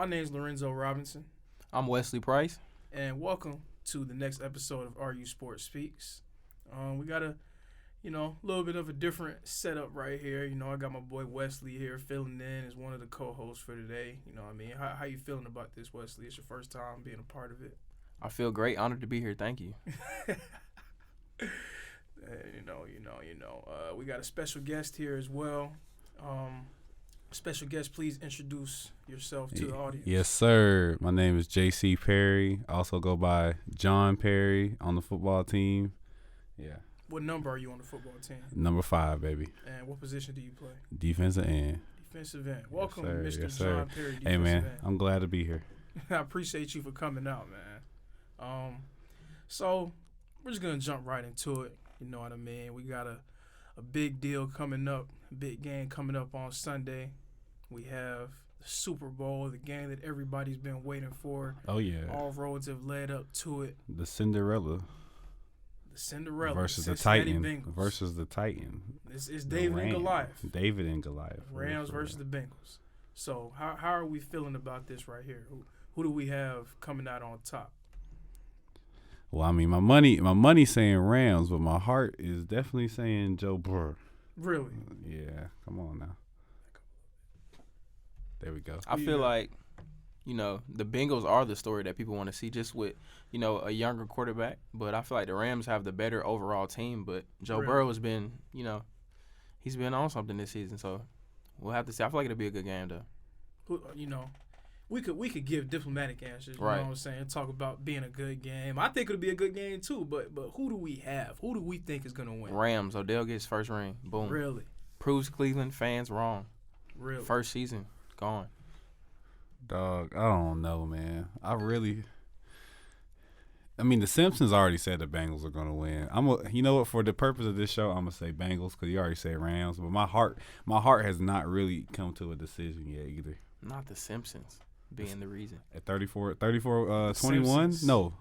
My name's Lorenzo Robinson, I'm Wesley Price. and welcome to the next episode of RU Sports Speaks. We got a little bit of a different setup right here. I got my boy Wesley here filling in as one of the co-hosts for today. How you feeling about this, Wesley? It's your first time being a part of it. I feel great, honored to be here. Thank you. We got a special guest here as well. Special guest, please introduce yourself to the audience. Yes, sir. My name is J.C. Perry. I also go by John Perry on the football team. Yeah. What number are you on the football team? Number 5, baby. And what position do you play? Defensive end. Defensive end. Welcome, Yes, sir. Mr. Yes, John sir. Perry. Hey, man. Defensive end. I'm glad to be here. I appreciate you for coming out, man. So we're just gonna jump right into it. You know what I mean? We got a big deal coming up, a big game coming up on Sunday. We have the Super Bowl, the game that everybody's been waiting for. Oh, yeah. All roads have led up to it. The Cinderella The Cinderella versus the Cincinnati Titan. Bengals. Versus the Titan. It's The David and Rams. Goliath. David and Goliath. Rams For real. versus the Bengals. So how are we feeling about this right here? Who do we have coming out on top? Well, I mean, my money saying Rams, but my heart is definitely saying Joe Burrow. Really? Yeah, come on now. There we go. I feel like, the Bengals are the story that people want to see just with, a younger quarterback. But I feel like the Rams have the better overall team. But Joe Really? Burrow has been, he's been on something this season. So we'll have to see. I feel like it'll be a good game, though. We could give diplomatic answers. You Right. know what I'm saying? Talk about being a good game. I think it'll be a good game too. But who do we have? Who do we think is gonna win? Rams, Odell gets first ring. Boom. Really? Proves Cleveland fans wrong. Really? First season, gone. Dog, I don't know, man. The Simpsons already said the Bengals are gonna win. You know what? For the purpose of this show, I'm gonna say Bengals because you already said Rams. But my heart has not really come to a decision yet either. Not the Simpsons being the reason. At 34, 21? Simpsons. No,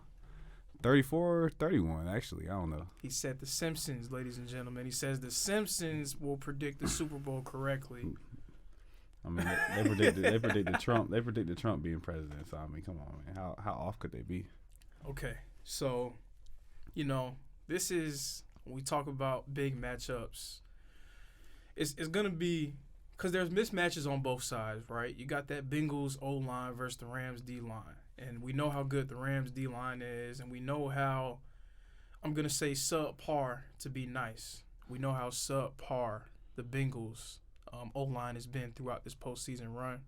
34, 31. Actually, I don't know. He said the Simpsons, ladies and gentlemen. He says the Simpsons will predict the Super Bowl correctly. I mean, they predicted Trump. They predicted Trump being president. So I mean, come on, man. How off could they be? Okay, so this is when we talk about big matchups. It's gonna be. Because there's mismatches on both sides, right? You got that Bengals O-line versus the Rams D-line. And we know how good the Rams D-line is. And we know how, I'm going to say subpar to be nice. We know how subpar the Bengals O-line has been throughout this postseason run.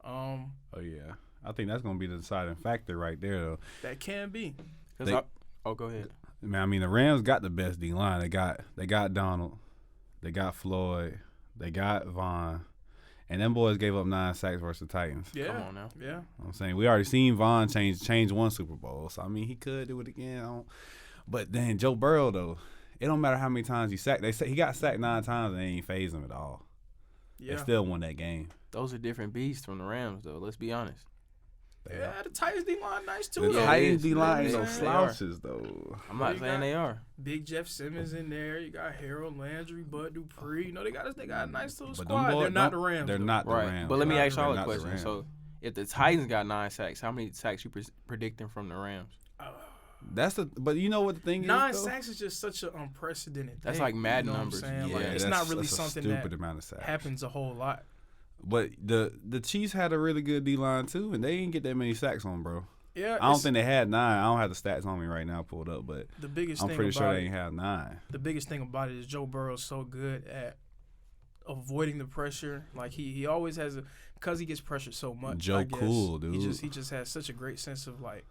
Oh, yeah. I think that's going to be the deciding factor right there, though. That can be. Go ahead. Man, I mean, the Rams got the best D-line. They got Donald. They got Floyd. They got Vaughn, and them boys gave up 9 sacks versus the Titans. Yeah. Come on now. Yeah. I'm saying we already seen Vaughn change one Super Bowl, so I mean he could do it again. But then Joe Burrow though, it don't matter how many times he sacked. They say he got sacked 9 times and they ain't phase him at all. Yeah. They still won that game. Those are different beasts from the Rams, though. Let's be honest. Yeah, the Titans D-line nice too. The though. Titans it is. D-line You know no what I'm slouches though. I'm not You saying got- they are. Big Jeff Simmons in there. You got Harold Landry, Bud Dupree. They got a nice little But them squad. boys- They're not them- the Rams. They're though. not the Right. Rams. But let me ask y'all They're a not the question. Rams. So, if the Titans got 9 sacks, how many sacks you predicting from the Rams? But you know what the thing is? 9 though? sacks is just such an unprecedented That's thing. like Madden you know numbers. What I'm saying? Yeah, Like, it's that's- not really that's a something stupid that amount of sacks. happens a whole lot. But the Chiefs had a really good D-line too, and they didn't get that many sacks on, bro. Yeah, I don't think they had 9. I don't have the stats on me right now pulled up, but the biggest I'm thing pretty sure about they it, ain't have 9. the biggest thing about it is Joe Burrow's so good at avoiding the pressure. Like he always has because he gets pressured so much. Joe I guess, Cool, dude. He just has such a great sense of like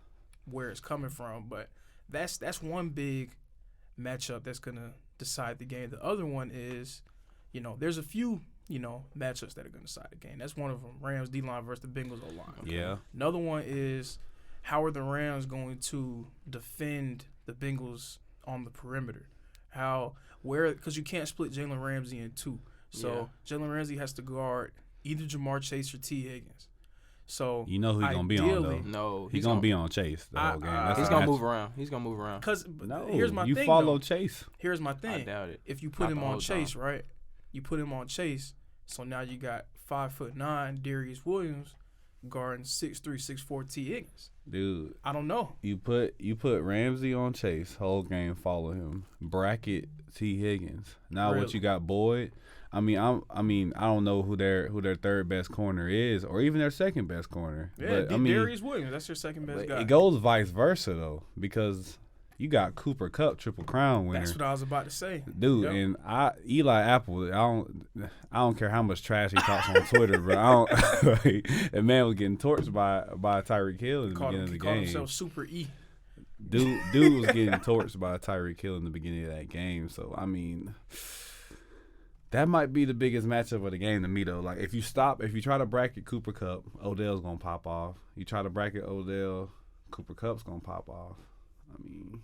where it's coming from. But that's one big matchup that's gonna decide the game. The other one is, there's a few matchups that are gonna decide the game. That's one of them. Rams D-line versus the Bengals O-line. Yeah. Another one is how are the Rams going to defend the Bengals on the perimeter? Because you can't split Jalen Ramsey in two. So Jalen Ramsey has to guard either Jamar Chase or T. Higgins. So You know who he's gonna be on ideally- though. No, He's gonna be on Chase the whole game. That's He's a gonna match. move around. He's gonna move around. Because No, here's my you thing. follow though. Chase. Here's my I thing. doubt it. If you put Not him the on whole Chase, time. right? You put him on Chase. So now you got 5'9" Darius Williams. guarding 6'3", 6'4" T. Higgins? Dude, I don't know. you put Ramsey on Chase, whole game follow him. Bracket T. Higgins. Now Really? what you got, Boyd? I mean, I don't know who their third best corner is, or even their second best corner. Yeah, but I mean, Darius Williams. That's your second best guy. it goes vice versa though, because you got Cooper Kupp, Triple Crown winner. That's what I was about to say, Dude, Yep. and Eli Apple, I don't care how much trash he talks on Twitter, but I don't. Like, that man was getting torched by Tyreek Hill in the beginning of the He called game. himself Super E. Dude was getting torched by Tyreek Hill in the beginning of that game. So I mean, that might be the biggest matchup of the game to me though. Like if you try to bracket Cooper Kupp, Odell's gonna pop off. You try to bracket Odell, Cooper Kupp's gonna pop off. I mean,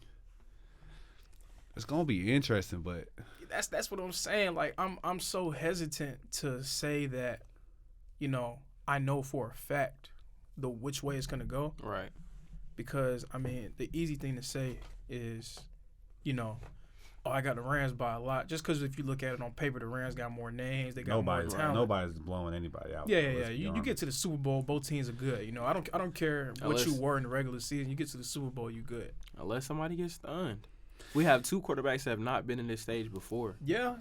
it's gonna be interesting, but That's what I'm saying. Like I'm so hesitant to say that, I know for a fact which way it's gonna go, Right. because I mean the easy thing to say is, I got the Rams by a lot. Just because if you look at it on paper, the Rams got more names, they got more talent. nobody's blowing anybody out. Yeah. Let's be You honest. get to the Super Bowl, both teams are good. I don't care what Unless- you were in the regular season. You get to the Super Bowl, you good. Unless somebody gets stunned. We have 2 quarterbacks that have not been in this stage before. Yeah,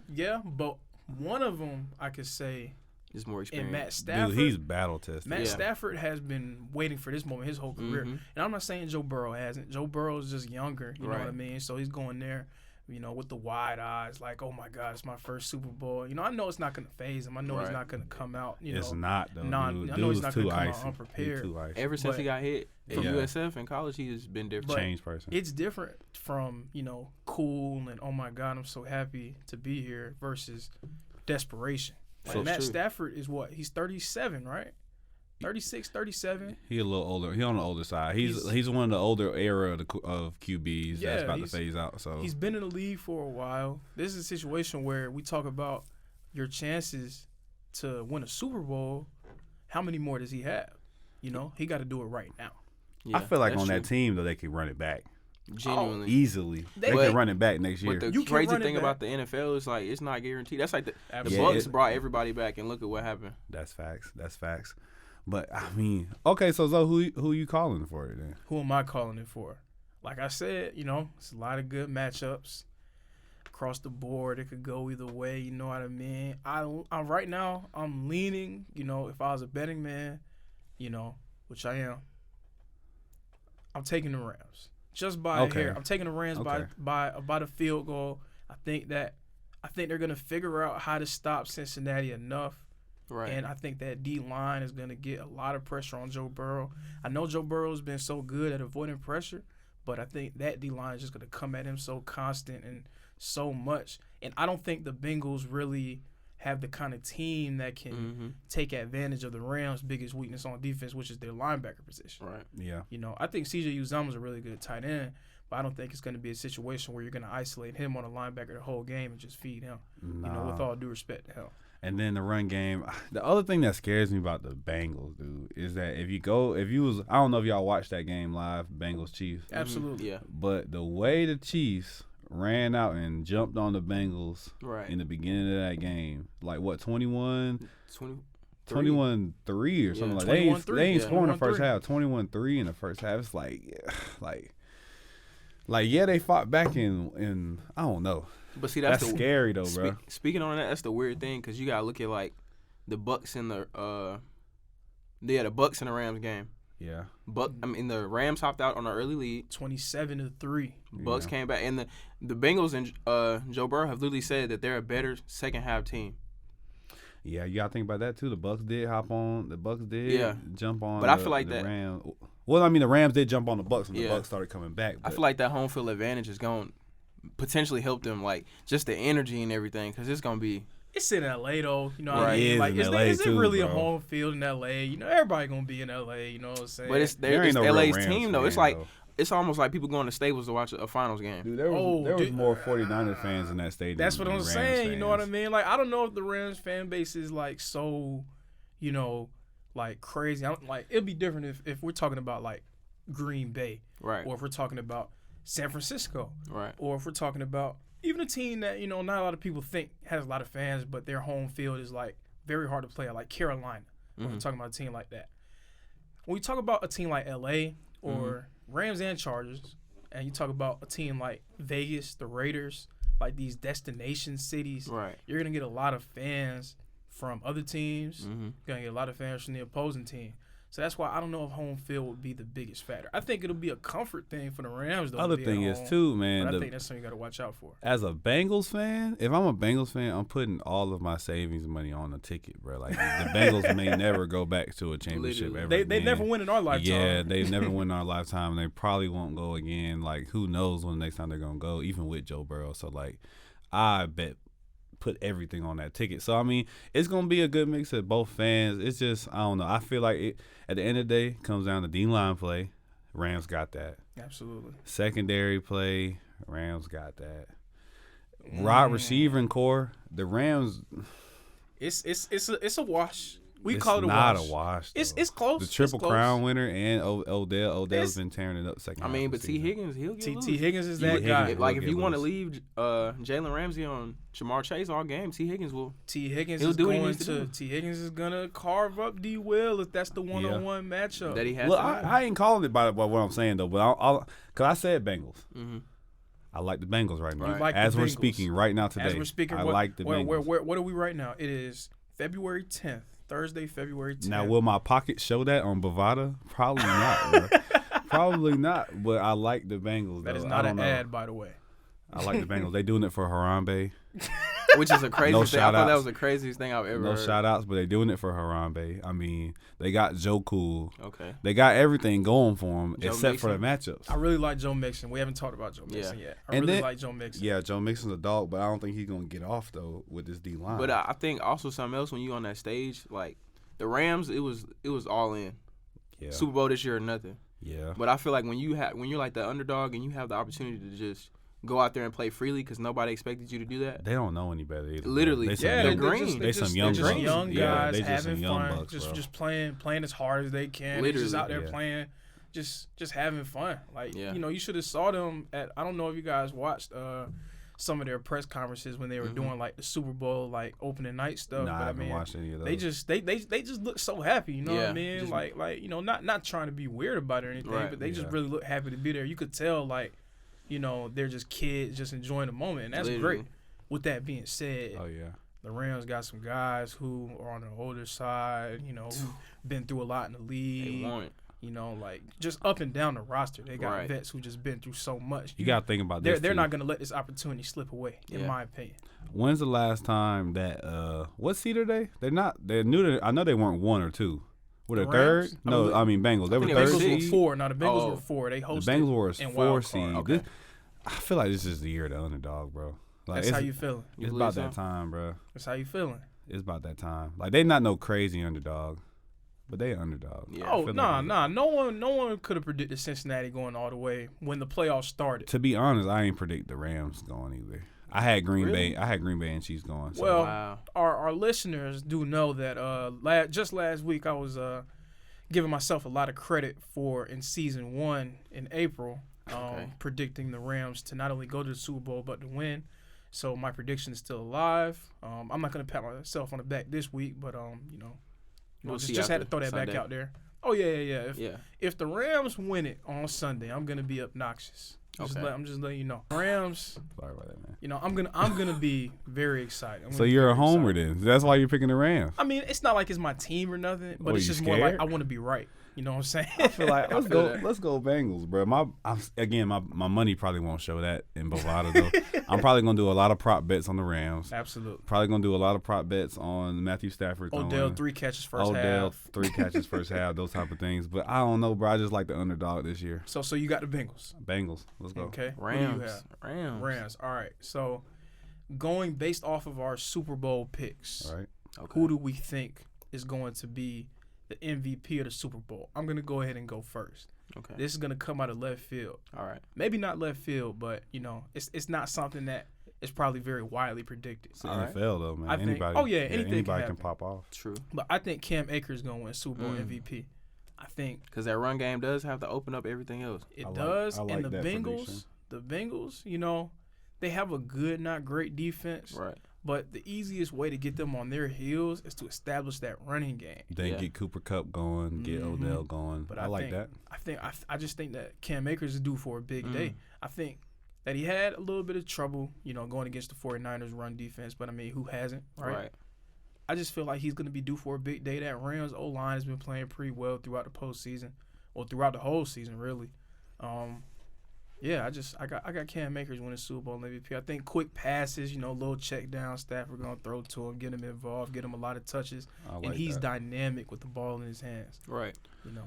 but one of them I could say, Just more in experience. Matt Stafford. Dude, he's battle tested. Matt Yeah. Stafford has been waiting for this moment his whole career. Mhm. And I'm not saying Joe Burrow hasn't. Joe Burrow's just younger, you know what I Right. mean? So he's going there, with the wide eyes, like, oh my God, it's my first Super Bowl. I know it's not going to phase him. I know he's Right. not going to come out, It's not though. I Dude. know he's Dude's not too gonna come out icy. unprepared. He's too icy. Ever since But- he got hit from Yeah. USF in college, he has been different. But- Changed person. It's different from, cool and, oh my God, I'm so happy to be here versus desperation. Like So Matt true. Stafford is what? He's 37, right? 36, 37. He a little older. He on the older side. He's one of the older era of QBs Yeah, that's about to he's- phase out. So He's been in the league for a while. This is a situation where we talk about your chances to win a Super Bowl. How many more does he have? He got to do it right now. I feel like that's on that true. team though they could run it back Genuinely. easily. They But- could run it back next year. But the You can crazy run it thing back. about the NFL is like it's not guaranteed. That's like the Absolutely. Bucks brought everybody back, and look at what happened. That's facts. That's facts. But I mean, okay. So Zoe, who you calling for it then? Who am I calling it for? Like I said, it's a lot of good matchups across the board. It could go either way. You know what I mean? I right now I'm leaning. If I was a betting man, which I am, I'm taking the Rams just by Okay. a hair. I'm taking the Rams Okay. by about a field goal. I think they're gonna figure out how to stop Cincinnati enough. Right. And I think that D line is going to get a lot of pressure on Joe Burrow. I know Joe Burrow's been so good at avoiding pressure, but I think that D line is just going to come at him so constant and so much. And I don't think the Bengals really have the kind of team that can Mm-hmm. take advantage of the Rams' biggest weakness on defense, which is their linebacker position. Right. Yeah. I think C.J. Uzomah's a really good tight end, but I don't think it's going to be a situation where you're going to isolate him on a linebacker the whole game and just feed him. Nah. With all due respect to him. And then the run game. The other thing that scares me about the Bengals, dude, is that I don't know if y'all watched that game live, Bengals Chiefs, Absolutely. Yeah. but the way the Chiefs ran out and jumped on the Bengals Right. in the beginning of that game, like what 21-3 or something like that. They 21-3, ain't yeah. scoring the first 21-3. half. 21-3 in the first half. It's like they fought back in I don't know. But see, That's that's, the scary though, bro. Speaking on that, that's the weird thing because you gotta look at like the Bucks and the Bucks and the Rams game. Yeah. The Rams hopped out on an early lead. 27-3. Bucks Yeah. came back, and the Bengals and Joe Burrow have literally said that they're a better second half team. Yeah, you gotta think about that too. The Bucks did hop on. The Bucks did Yeah. jump on. But I feel like the that- Rams. Well, I mean, the Rams did jump on the Bucks, and the Yeah. Bucks started coming back. I feel like that home field advantage is going to potentially help them, like just the energy and everything, because it's gonna be It's in LA though, what I Right. mean? It is Like, in is, LA is it too, really a bro. home field in LA? Everybody gonna be in LA. You know what I'm saying? But it's There ain't no real LA's Rams team though. It's fan, like though. it's almost like people going to Staples to watch a finals game. Dude, there was Oh, dude. more 49er fans in that stadium. that's what than I'm Rams saying. You know what I fans. mean? Like, I don't know if the Rams fan base is like so, like crazy. It'd be different if we're talking about like Green Bay, Right. or if we're talking about San Francisco, Right. or if we're talking about even a team that not a lot of people think has a lot of fans, but their home field is like very hard to play at, like Carolina. Or if we're Mhm. talking about a team like that. when you talk about a team like LA or Rams and Chargers, and you talk about a team like Vegas, the Raiders, like these destination cities, Right. you're gonna get a lot of fans from other teams. Mm-hmm. You're gonna get a lot of fans from the opposing team. So that's why I don't know if home field would be the biggest factor. I think it'll be a comfort thing for the Rams, though. Other to be thing at is home, too, man. but I think that's something you got to watch out for. As a Bengals fan, if I'm a Bengals fan, I'm putting all of my savings money on a ticket, bro. Like the Bengals may never go back to a championship Literally. ever. They again. never win in our lifetime. Yeah, they've never won in our lifetime. They probably won't go again. Like who knows when the next time they're gonna go, even with Joe Burrow. So like, I bet put everything on that ticket. So I mean, it's gonna be a good mix of both fans. It's just I don't know. I feel like it at the end of the day comes down to D-line play. Rams got that. Absolutely. Secondary play. Rams got that. Wide receiver and core. The Rams. It's a wash. We It's call it a not wash. a wash. It's though. close. The Triple It's close. Crown winner and Odell. Odell's It's- been tearing it up second. I half mean, of but the T. season. Higgins, he'll get loose. T. Higgins is T. that Higgins guy. will Like get if you want to loose. leave Jalen Ramsey on Jamar Chase all game, T. Higgins will. T. Higgins He'll is do what he going needs to do. T. Higgins is gonna carve up D. Will if that's the one-on-one matchup. That he has. Well, I ain't calling it by what I'm saying though, but because I said Bengals. Mm-hmm. I like the Bengals right now. Right. like the As we're Bengals. speaking right now today, As we're speaking, I what, like the Bengals. what are we right now? It is February 10th, Thursday, February 10th. Now, will my pocket show that on Bovada? Probably not. Bro. Probably not. But I like the Bengals. That is though. not I an don't know. ad, by the way. I like the Bengals. They doing it for Harambe. Which is a crazy No thing. I thought that shout-outs. was the craziest thing I've ever No heard. shout outs, but they doing it for Harambe. I mean, they got Joe Cool. Okay. They got everything going for them Joe except for the Mixon. matchups. I really like Joe Mixon. We haven't talked about Joe Mixon yet. I And really then- like Joe Mixon. Yeah, Joe Mixon's a dog, but I don't think he's gonna get off though with this D line. But I think also something else when you on that stage, like the Rams, it was all in. yeah, Super Bowl this year or nothing. yeah. But I feel like when you're like the underdog and you have the opportunity to just go out there and play freely because nobody expected you to do that. They don't know any better either. bro. Literally. They some Yeah, they're young, green. They some young they're just bucks. young Yeah, guys they just some having young fun, bucks, bro. just playing as hard as they can. They're just Literally. out there Yeah. playing, just having fun. Like Yeah. you should have saw them at. I don't know if you guys watched some of their press conferences when they were doing like the Super Bowl like opening night stuff. Nah, but I haven't watched any of those. they just look so happy. You know what I Yeah, mean? just- like not trying to be weird about it or anything, Right, but they just yeah. really look happy to be there. You could tell like, they're just kids just enjoying the moment, and that's Literally. great. With that being said, Oh yeah. the Rams got some guys who are on the older side, who've been through a lot in the They league. want it. Like just up and down the roster, they got Right. vets who just been through so much. You got to think about they're this. they're too. not gonna let this opportunity slip away, in Yeah. my opinion. When's the last time that what seed are they? They're not. They're new to. I know they weren't 1 or 2. Were they The third? Rams? No, I mean Bengals. They I were think they third were Bengals were seed. 4. Now the Bengals Oh. were 4. They The hosted. Bengals were in 4 wild seed. card. Okay. I feel like this is the year of the underdog, bro. Like That's it's, how you feeling. You it's believe about so? that time, bro. That's how you feeling. It's about that time. Like they not no crazy underdog, but they an underdog. Yeah. I Oh feel nah, like- nah. No one could have predicted Cincinnati going all the way when the playoffs started. To be honest, I ain't predict the Rams going either. I had Green Really? Bay. I had Green Bay and Chiefs going. So. Well, Wow. our listeners do know that just last week I was giving myself a lot of credit for in season 1 in April, Okay. predicting the Rams to not only go to the Super Bowl but to win. So my prediction is still alive. I'm not gonna pat myself on the back this week, but We'll see just had to after throw that Sunday. back out there. Oh yeah. Yeah. If the Rams win it on Sunday, I'm gonna be obnoxious. Okay. I'm just letting you know. Rams, Sorry about that, man. I'm gonna be very excited. I'm So gonna be you're a very homer excited. then. That's why you're picking the Rams. I mean, it's not like it's my team or nothing, but What, it's you just more like scared? I want to be right. You know what I'm saying? I feel like I feel that. let's go Bengals, bro. My money probably won't show that in Bovada though. I'm probably gonna do a lot of prop bets on the Rams. Absolutely. Probably gonna do a lot of prop bets on Matthew Stafford. Odell throwing. 3 catches first Odell half. 3 catches first half, those type of things. But I don't know, bro. I just like the underdog this year. So you got the Bengals. Bengals. Let's go. Okay. Who do Rams. you have? Rams. Rams. All right. So going based off of our Super Bowl picks, All right. Okay. who do we think is going to be the MVP of the Super Bowl? I'm gonna go ahead and go first. Okay. This is gonna come out of left field. All right. Maybe not left field, but it's not something that is probably very widely predicted. It's the All right. NFL though, man. I think- Anybody. oh, yeah, anything can anybody can happen. pop off. True. But I think Cam Akers gonna win Super Bowl Mm. MVP. I think Because that run game does have to open up everything else. it I like- does. I like and the that Bengals, prediction. the Bengals, they have a good, not great defense. Right. But the easiest way to get them on their heels is to establish that running game. Then Yeah. get Cooper Kupp going, get Mhm. Odell going. But I like that. I just think that Cam Akers is due for a big day. I think that he had a little bit of trouble, going against the 49ers run defense. But, I mean, who hasn't, right? I just feel like he's going to be due for a big day. That Rams O-line has been playing pretty well throughout the postseason, or throughout the whole season, really. I got Cam Akers winning Super Bowl MVP. I think quick passes, little check down, Stafford going to throw to him, get him involved, get him a lot of touches. I like And he's that. dynamic with the ball in his hands. Right.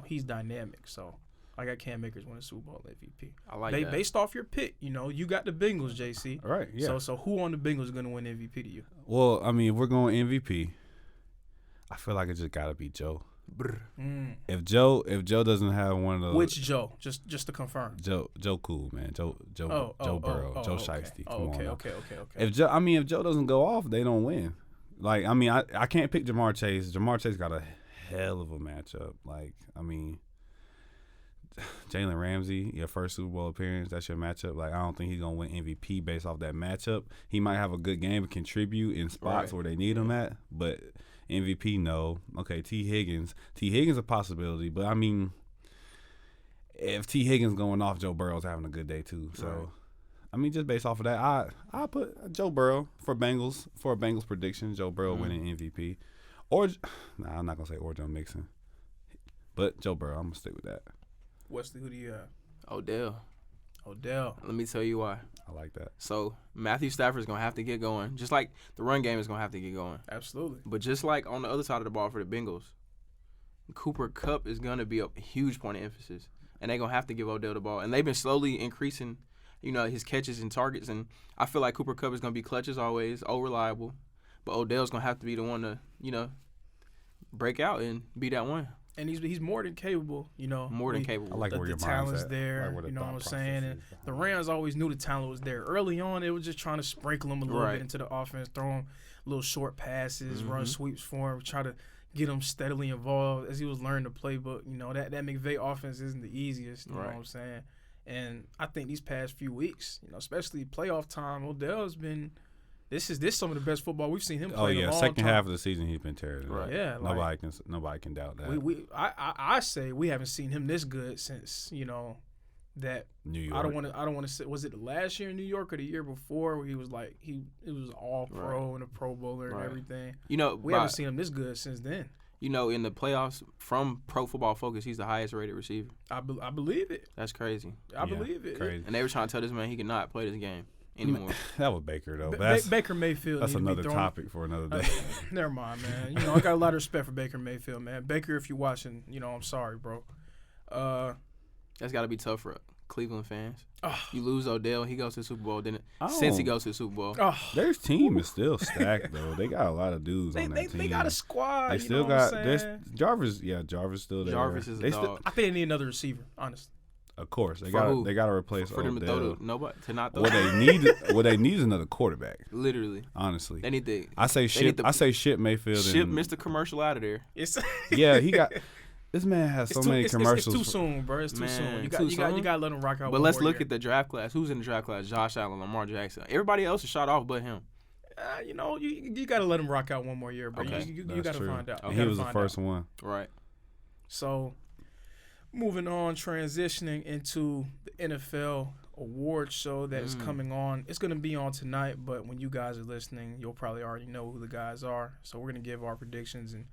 He's dynamic. So I got Cam Akers winning Super Bowl MVP. I like that. Based off your pick, you got the Bengals, JC. Right, yeah. So who on the Bengals is going to win MVP to you? Well, I mean, if we're going MVP, I feel like it just got to be Joe. If Joe doesn't have one of those, Which Joe? Just to confirm. Joe Cool, man, Joe Burrow, Joe Shiesty. Come on now. Okay. If Joe doesn't go off, they don't win. Like, I mean, I can't pick Jamar Chase. Jamar Chase got a hell of a matchup. Like, I mean, Jalen Ramsey, your first Super Bowl appearance, that's your matchup. Like, I don't think he's gonna win MVP based off that matchup. He might have a good game and contribute in spots where they need him at, but MVP, no. Okay, T. Higgins a possibility, but I mean, if T. Higgins going off, Joe Burrow's having a good day too. So, Right. I mean, just based off of that, I put Joe Burrow for a Bengals prediction. Joe Burrow winning MVP, I'm not gonna say or Joe Mixon, but Joe Burrow. I'm gonna stick with that. Wesley, who do you have? Odell. Let me tell you why. I like that. So Matthew Stafford's gonna have to get going, just like the run game is gonna have to get going. Absolutely. But just like on the other side of the ball for the Bengals, Cooper Kupp is gonna be a huge point of emphasis, and they're gonna have to give Odell the ball. And they've been slowly increasing, his catches and targets. And I feel like Cooper Kupp is gonna be clutch as always, reliable. But Odell's gonna have to be the one to, break out and be that one. And he's more than capable, More than capable. I like where the your talent's mind's at. there, I like where the you know what thought I'm process saying? And is behind the it. Rams always knew the talent was there. Early on, they were just trying to sprinkle him a little Right. bit into the offense, throw him little short passes, run Mhm. sweeps for him, try to get him steadily involved as he was learning the playbook. That McVay offense isn't the easiest, you know what I'm saying? And I think these past few weeks, especially playoff time, Odell's been this some of the best football we've seen him play Oh in yeah, a long second time. half of the season he's been terrible. Right. Yeah, nobody can doubt that. I say we haven't seen him this good since that. New York. I don't want to say, was it last year in New York or the year before where he was like it was all pro and a Pro Bowler and Right. everything. We haven't seen him this good since then. in the playoffs from Pro Football Focus, he's the highest rated receiver. I believe it. That's crazy. I believe it. Crazy. And they were trying to tell this man he could not play this game anymore. That was Baker though. But that's Baker Mayfield. that's need to be another thrown- topic for another day. Never mind, man. I got a lot of respect for Baker Mayfield, man. Baker, if you're watching, I'm sorry, bro. That's got to be tough for Cleveland fans. Oh. You lose Odell, he goes to the Super Bowl. Then Oh. since he goes to the Super Bowl, Their team is still stacked though. They got a lot of dudes on that team. they got a squad. They you still know what got I'm this saying? Jarvis. Yeah, Jarvis still there. Jarvis is a They dog. I think they need another receiver, honestly. Of course, they For got who? they got to replace for them to Odell. throw to nobody to not throw. What they need is another quarterback. Literally, Honestly, they need to I say need ship. to I say ship Mayfield. ship and, Mr. Commercial out of there. It's Yeah, he got. This man has so many commercials. It's too soon, bro. It's too Man, soon. You too got soon? to let him rock out. But one let's more look year. at the draft class. Who's in the draft class? Josh Allen, Lamar Jackson. Everybody else is shot off but him. You got to let him rock out one more year, bro. Okay. You That's got to true. find out. And You he gotta was the find first out. one. Right. So, moving on, transitioning into the NFL award show that is coming on. It's going to be on tonight, but when you guys are listening, you'll probably already know who the guys are. So we're going to give our predictions, and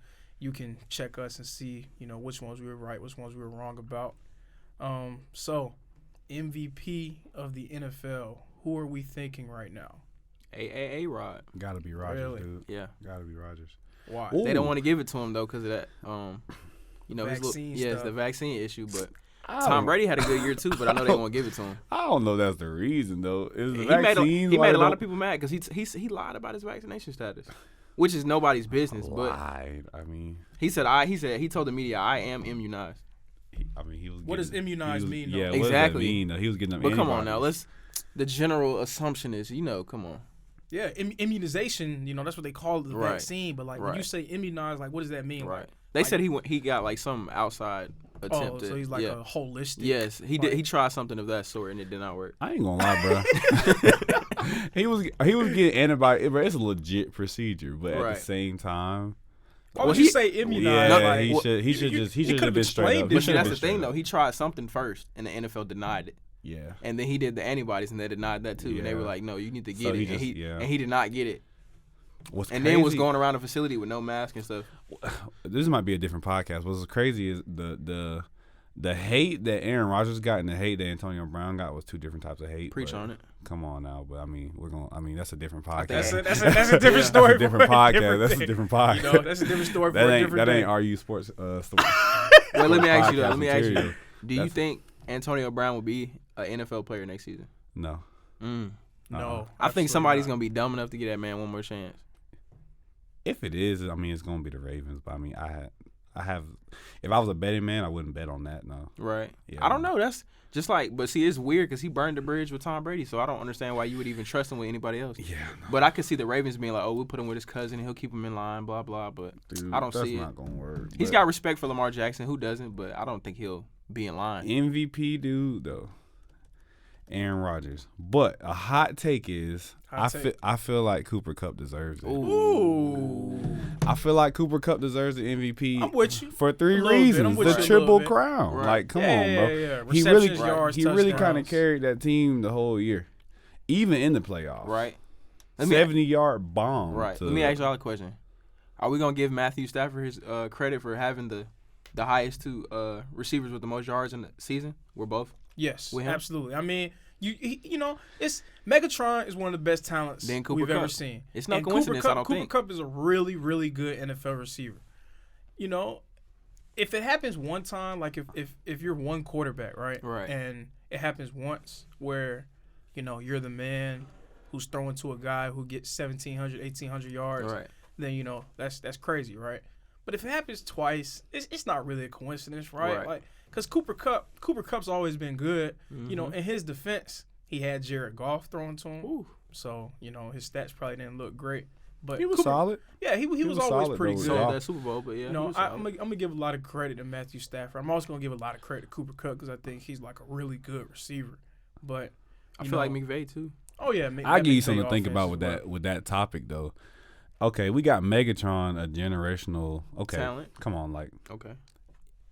you can check us and see, which ones we were right, which ones we were wrong about. So, MVP of the NFL, who are we thinking right now? A-Rod. Got to be Rodgers, Really? dude. Yeah. Got to be Rodgers. Why? Ooh. They don't want to give it to him though because of that. His Vaccine it's stuff. the vaccine issue. But I Tom don't- Brady had a good year too. But I know they won't give it to him. I don't know. That's the reason though. Is the He vaccines? made a lot of people mad because he lied about his vaccination status, which is nobody's business. But lied. I mean, he told the media I am immunized. he was. What does getting- immunize he was- mean, though? Yeah, what does that Exactly. mean, though? He was getting them. But come on now, antibodies. the general assumption is come on. Yeah, immunization, that's what they call the Right. vaccine. But, like, when you Right. say immunize, like, what does that mean? Right. Like, They said he got like some outside attempt. so he's like a holistic. Yes, he did. He tried something of that sort, and it did not work. I ain't gonna lie, bro. he was getting antibiotics, bro. It's a legit procedure, but at the same time, why would you say immunized? Yeah, like, he should have been straight explained up. it. But that's the thing, though. He tried something first, and the NFL denied it. Yeah. And then he did the antibodies, and they denied that too. And they were like, "No, you need to get it." And he did not get it. Then was going around the facility with no mask and stuff. This might be a different podcast. What's crazy is the hate that Aaron Rodgers got and the hate that Antonio Brown got was two different types of hate. Preach on it. Come on now, but I mean, that's a different podcast. That's a different story. That's a different podcast. That's a different podcast. You know, that's a different story for a different day. That ain't RU Sports story. Well, let me ask you though. Let me ask material. you. Do you think Antonio Brown will be an NFL player next season? No. No. I think somebody's gonna be dumb enough to give that man one more chance. If it is, I mean, it's gonna be the Ravens. But I mean, I have. If I was a betting man, I wouldn't bet on that. No. Right. Yeah, I don't know. That's just like, but see, it's weird because he burned the bridge with Tom Brady, so I don't understand why you would even trust him with anybody else. Yeah. No. But I could see the Ravens being like, "Oh, we'll put him with his cousin, and he'll keep him in line." Blah blah. But Dude, I don't see it. That's not gonna work. He's got respect for Lamar Jackson. Who doesn't? But I don't think he'll be in line. MVP dude though. Aaron Rodgers. But a hot take is I feel like Cooper Kupp deserves it. Ooh. I feel like Cooper Kupp deserves the MVP. I'm with you. For three A little bit. reasons. I'm with The you a triple little bit. crown. Right. Like, come on, bro. Yeah. He really Receptions, yards, kind of touchdowns. carried that team the whole year. Even in the playoffs. Right. 70-yard bomb. Right. Let me ask y'all a question. Are we gonna give Matthew Stafford his credit for having the highest two receivers with the most yards in the season? We're both. Yes, With him? absolutely. I mean, you know, it's Megatron is one of the best talents Then Cooper we've ever Kupp. seen. It's no And coincidence, I don't Cooper think. Kupp is a really, really good NFL receiver. You know, if it happens one time, like if you're one quarterback, right? Right. And it happens once where, you know, you're the man who's throwing to a guy who gets 1,700, 1,800 yards. Right. Then, you know, that's crazy, right? But if it happens twice, it's not really a coincidence, right? Right. Like, because Cooper Kupp's always been good. You know, in his defense, he had Jared Goff throwing to him. Ooh. So, you know, his stats probably didn't look great. But He was Cooper, solid. Yeah, he was was always solid, pretty though, good. with So that Super Bowl, but yeah. You know, he was I'm solid. gonna give a lot of credit to Matthew Stafford. I'm also gonna give a lot of credit to Cooper Kupp because I think he's like a really good receiver. But I you feel know, like McVay too. oh yeah, I'll give you something to think about with that topic though. Okay, we got Megatron, a generational Talent. Come on, like Okay.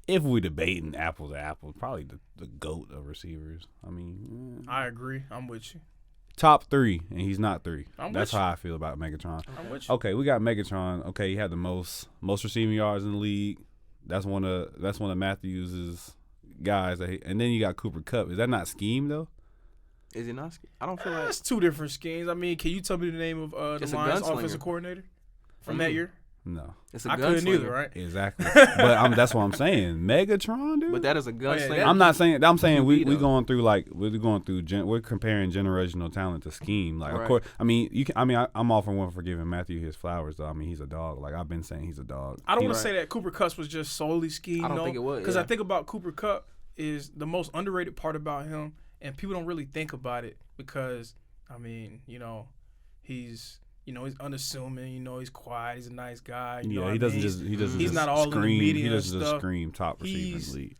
if we debating apples to apples, probably the GOAT of receivers. I mean, I agree. I'm with you. top 3, and he's not 3. I'm That's with how I feel about Megatron. I'm with you. Okay, we got Megatron. Okay, he had the most receiving yards in the league. That's one of Matthews' guys. And then you got Cooper Kupp. Is that not scheme though? Is it not? I don't feel like. That's two different schemes. I mean, can you tell me the name of the It's a Lions gunslinger. offensive coordinator from that year? No, It's a I couldn't gunslinger. either, right? exactly. But that's what I'm saying. Megatron, dude. But that is a gunslinger. that- I'm not saying. I'm saying we though. going through like we're comparing generational talent to scheme. Like of Right. course, I mean you can. I mean I'm all for one for giving Matthew his flowers though. I mean he's a dog. Like I've been saying he's a dog. I don't want Right. to say that Cooper Kupp was just solely scheme. I don't think it was, Because yeah. I think about Cooper Kupp is the most underrated part about him, and people don't really think about it because, I mean, you know, he's unassuming. You know, he's quiet. He's a nice guy. You know Yeah, what he I doesn't mean? just he doesn't He's just not all in the scream. media He and doesn't just stuff. scream top receiver in He's- the league.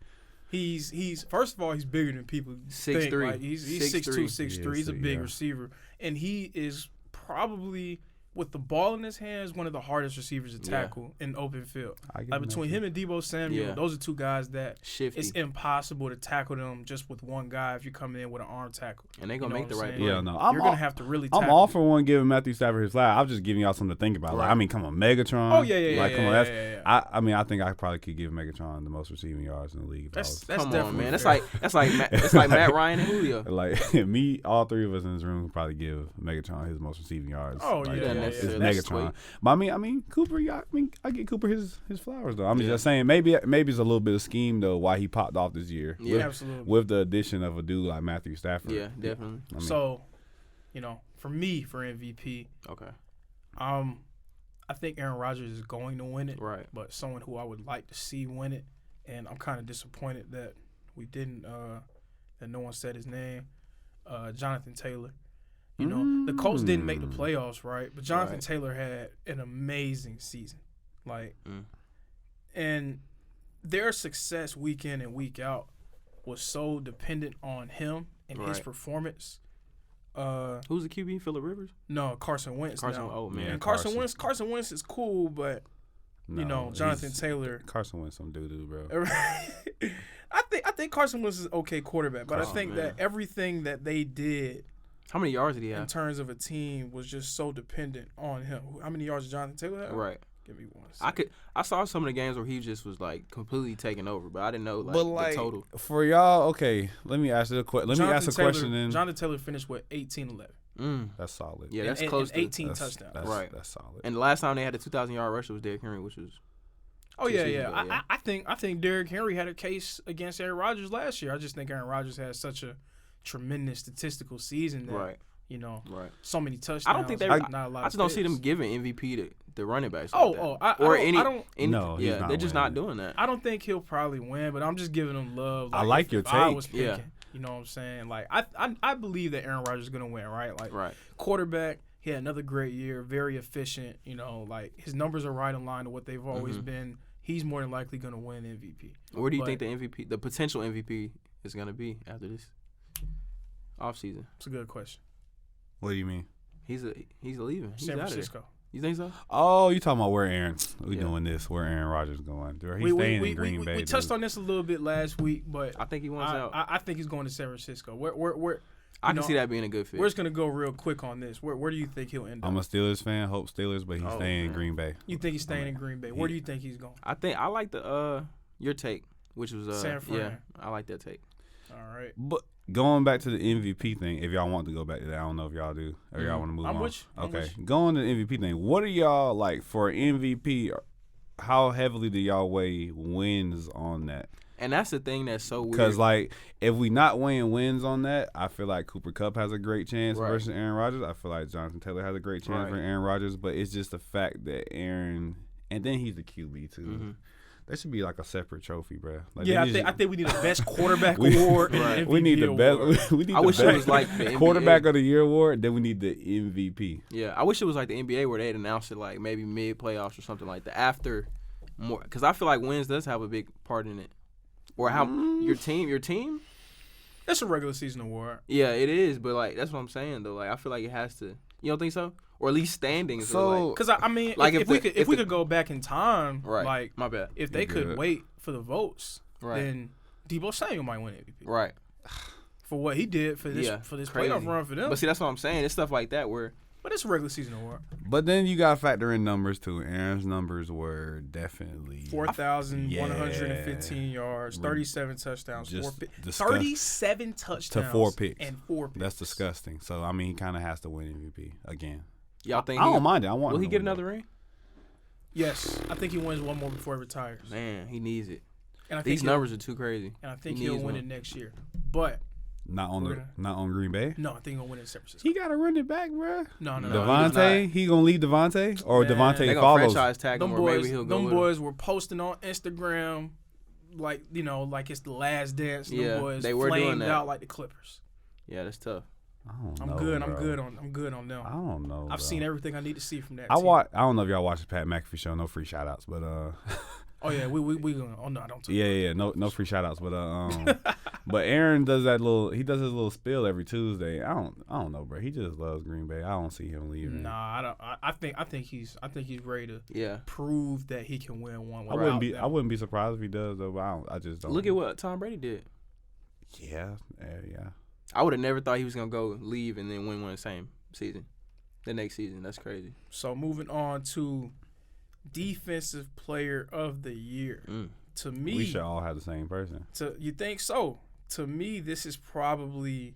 He's first of all, he's bigger than people 6'3". think. Like, he's 6'2", 6'3". He's a big Yeah. receiver, and he is probably, with the ball in his hands, one of the hardest receivers to Yeah. tackle in open field. I give Like him between that him and Debo Samuel, Yeah. those are two guys that Shifty. it's impossible to tackle them just with one guy if you come in with an arm tackle. And they gonna You know make the what I'm right saying? play. Yeah, no, You're gonna have to really tackle. I'm all for one giving Matthew Stafford his flower. I'm just giving y'all something to think about. Like, Right. I mean, come on, Megatron. Oh, yeah, Like, yeah, come on, yeah, that's. yeah, yeah. I mean, I think I probably could give Megatron the most receiving yards in the league. If I was, That's Come on, definitely man. That's fair. like Matt Ryan and Julio. like me, all three of us in this room could probably give Megatron his most receiving yards. Oh, like, yeah, it's yeah. Megatron. Sweet. But I mean, Cooper. I get Cooper his flowers though. I'm just saying maybe it's a little bit of scheme though why he popped off this year. Yeah. Absolutely. With the addition of a dude like Matthew Stafford. Yeah, definitely. I mean, So, you know, for me, for MVP, Okay. I think Aaron Rodgers is going to win it. Right. But someone who I would like to see win it, and I'm kind of disappointed that we didn't, that no one said his name, Jonathan Taylor. You know, the Colts didn't make the playoffs, right? But Jonathan Right. Taylor had an amazing season. Like, Mm. and their success week in and week out was so dependent on him and his Right. performance. Who's the QB? Phillip Rivers? No, Carson Wentz. Carson. now. Oh man. Yeah. And Carson Carson. Wentz is cool, but you know, Jonathan Taylor. Carson Wentz some doo-doo, bro. I think Carson Wentz is an okay quarterback, but I Oh, think man. that everything that they did How many yards did he in have? terms of a team was just so dependent on him. How many yards did Jonathan Taylor have? Right. Give me one. I saw some of the games where he just was like completely taking over, but I didn't know But the total. for y'all, okay, let me ask you a question. Let me ask a question then. Jonathan Taylor finished with 18-11. That's solid. Yeah, that's and, close and to 18 that's, touchdowns. That's, Right. That's solid. And the last time they had a 2,000-yard rusher was Derrick Henry, which was Oh 2 yeah, seasons yeah. ago, yeah. I think Derrick Henry had a case against Aaron Rodgers last year. I just think Aaron Rodgers had such a tremendous statistical season that right. you know Right. so many touchdowns. I don't think they. not a lot. I just don't see them giving MVP to the running backs. Like that. No, he's yeah, not they're just not winning. doing that. I don't think he'll probably win, but I'm just giving him love. I like if your I take. was picking, Yeah. you know what I'm saying? Like I believe that Aaron Rodgers is gonna win, right? Like Right. quarterback, he had another great year, very efficient. You know, like his numbers are right in line to what they've always been. He's more than likely gonna win MVP. Where do you But- think the MVP, the potential MVP, is going to be after this offseason? It's a good question. What do you mean? He's leaving. He's San out of there. Francisco. You think so? Oh, you talking about where Aaron? We Yeah. doing this? Where Aaron Rodgers going? He's staying in Green Bay. We touched on this a little bit last week, but I think he wants out. I think he's going to San Francisco. Where I can know, see that being a good fit. we're just gonna go real quick on this. Where do you think he'll end up? I'm a Steelers fan. Hope Steelers, but he's Oh, staying in man. Green Bay. You think he's staying in Green Bay? Where do you think he's going? I like the your take, which was San Fran. yeah, I like that take. All right. But going back to the MVP thing, if y'all want to go back to that, I don't know if y'all do or y'all Mhm. want to move I'm on. with you. I'm Okay, with you. going to the MVP thing. What are y'all like for MVP? How heavily do y'all weigh wins on that? And that's the thing that's so weird. Because like if we not weighing wins on that, I feel like Cooper Kupp has a great chance Right. versus Aaron Rodgers. I feel like Jonathan Taylor has a great chance Right. for Aaron Rodgers. But it's just the fact that Aaron, and then he's the QB too. Mhm. That should be like a separate trophy, bro. Like, Yeah, they I think we need a best quarterback We- award. And Right. an we need the MVP best. award. We need I the wish it best was like the NBA. quarterback of the year award. Then we need the MVP. Yeah, I wish it was like the NBA where they'd announced it like maybe mid playoffs or something like that after more, because I feel like wins does have a big part in it, or how your team. That's a regular season award. Yeah, it is, but like that's what I'm saying though. Like I feel like it has to. You don't think so? Or at least standings. So- or like, Because I mean, Like if if we the- could if we the- could go back in time, right. like My bad. if they You could good. wait for the votes, Right. then Debo Samuel might win MVP Right. for what he did for this Yeah, playoff crazy. run for them. But see, that's what I'm saying. It's stuff like that where But it's a regular season award. But then you got to factor in numbers too. Aaron's numbers were definitely 4,115 yards, 37 touchdowns, Just 37 touchdowns 4 picks. and 4 picks. That's disgusting. So I mean, he kind of has to win MVP again. y'all think I don't mind it. I want. will him he to get win another it. ring? Yes, I think he wins one more before he retires. Man, he needs it. And I think These he'll- numbers are too crazy. And I think he he'll needs win one. it next year. But Not on We're the gonna- not on Green Bay. no, I think he'll win it in San Francisco. He got to run it back, bro. No, No, he Devontae, does he gonna lead Devontae or Man, Devontae They gonna follows. franchise tag him, Them or maybe boys, he'll go them with him. boys were posting on Instagram, like like it's the last dance. Them Yeah, boys they were doing flamed that. out like the Clippers. Yeah, that's tough. I don't I'm know, good. bro. I'm good on them. I don't know. I've bro. seen everything I need to see from that. I team. watch. I don't know if y'all watch the Pat McAfee show. No free shout outs, but Oh yeah, we gonna. Oh no, I don't. yeah. No free shout outs, but but Aaron does that little. He does his little spill every Tuesday. I don't know, bro. He just loves Green Bay. I don't see him leaving. Nah, I don't. I think he's ready to Yeah. prove that he can win one. I wouldn't without be. them. I wouldn't be surprised if he does though. But I just don't. Look at what Tom Brady did. Yeah. I would have never thought he was gonna go leave and then win one the same season. The next season, that's crazy. So moving on to defensive player of the year. To me, We should all have the same person. you think so? To me, this is probably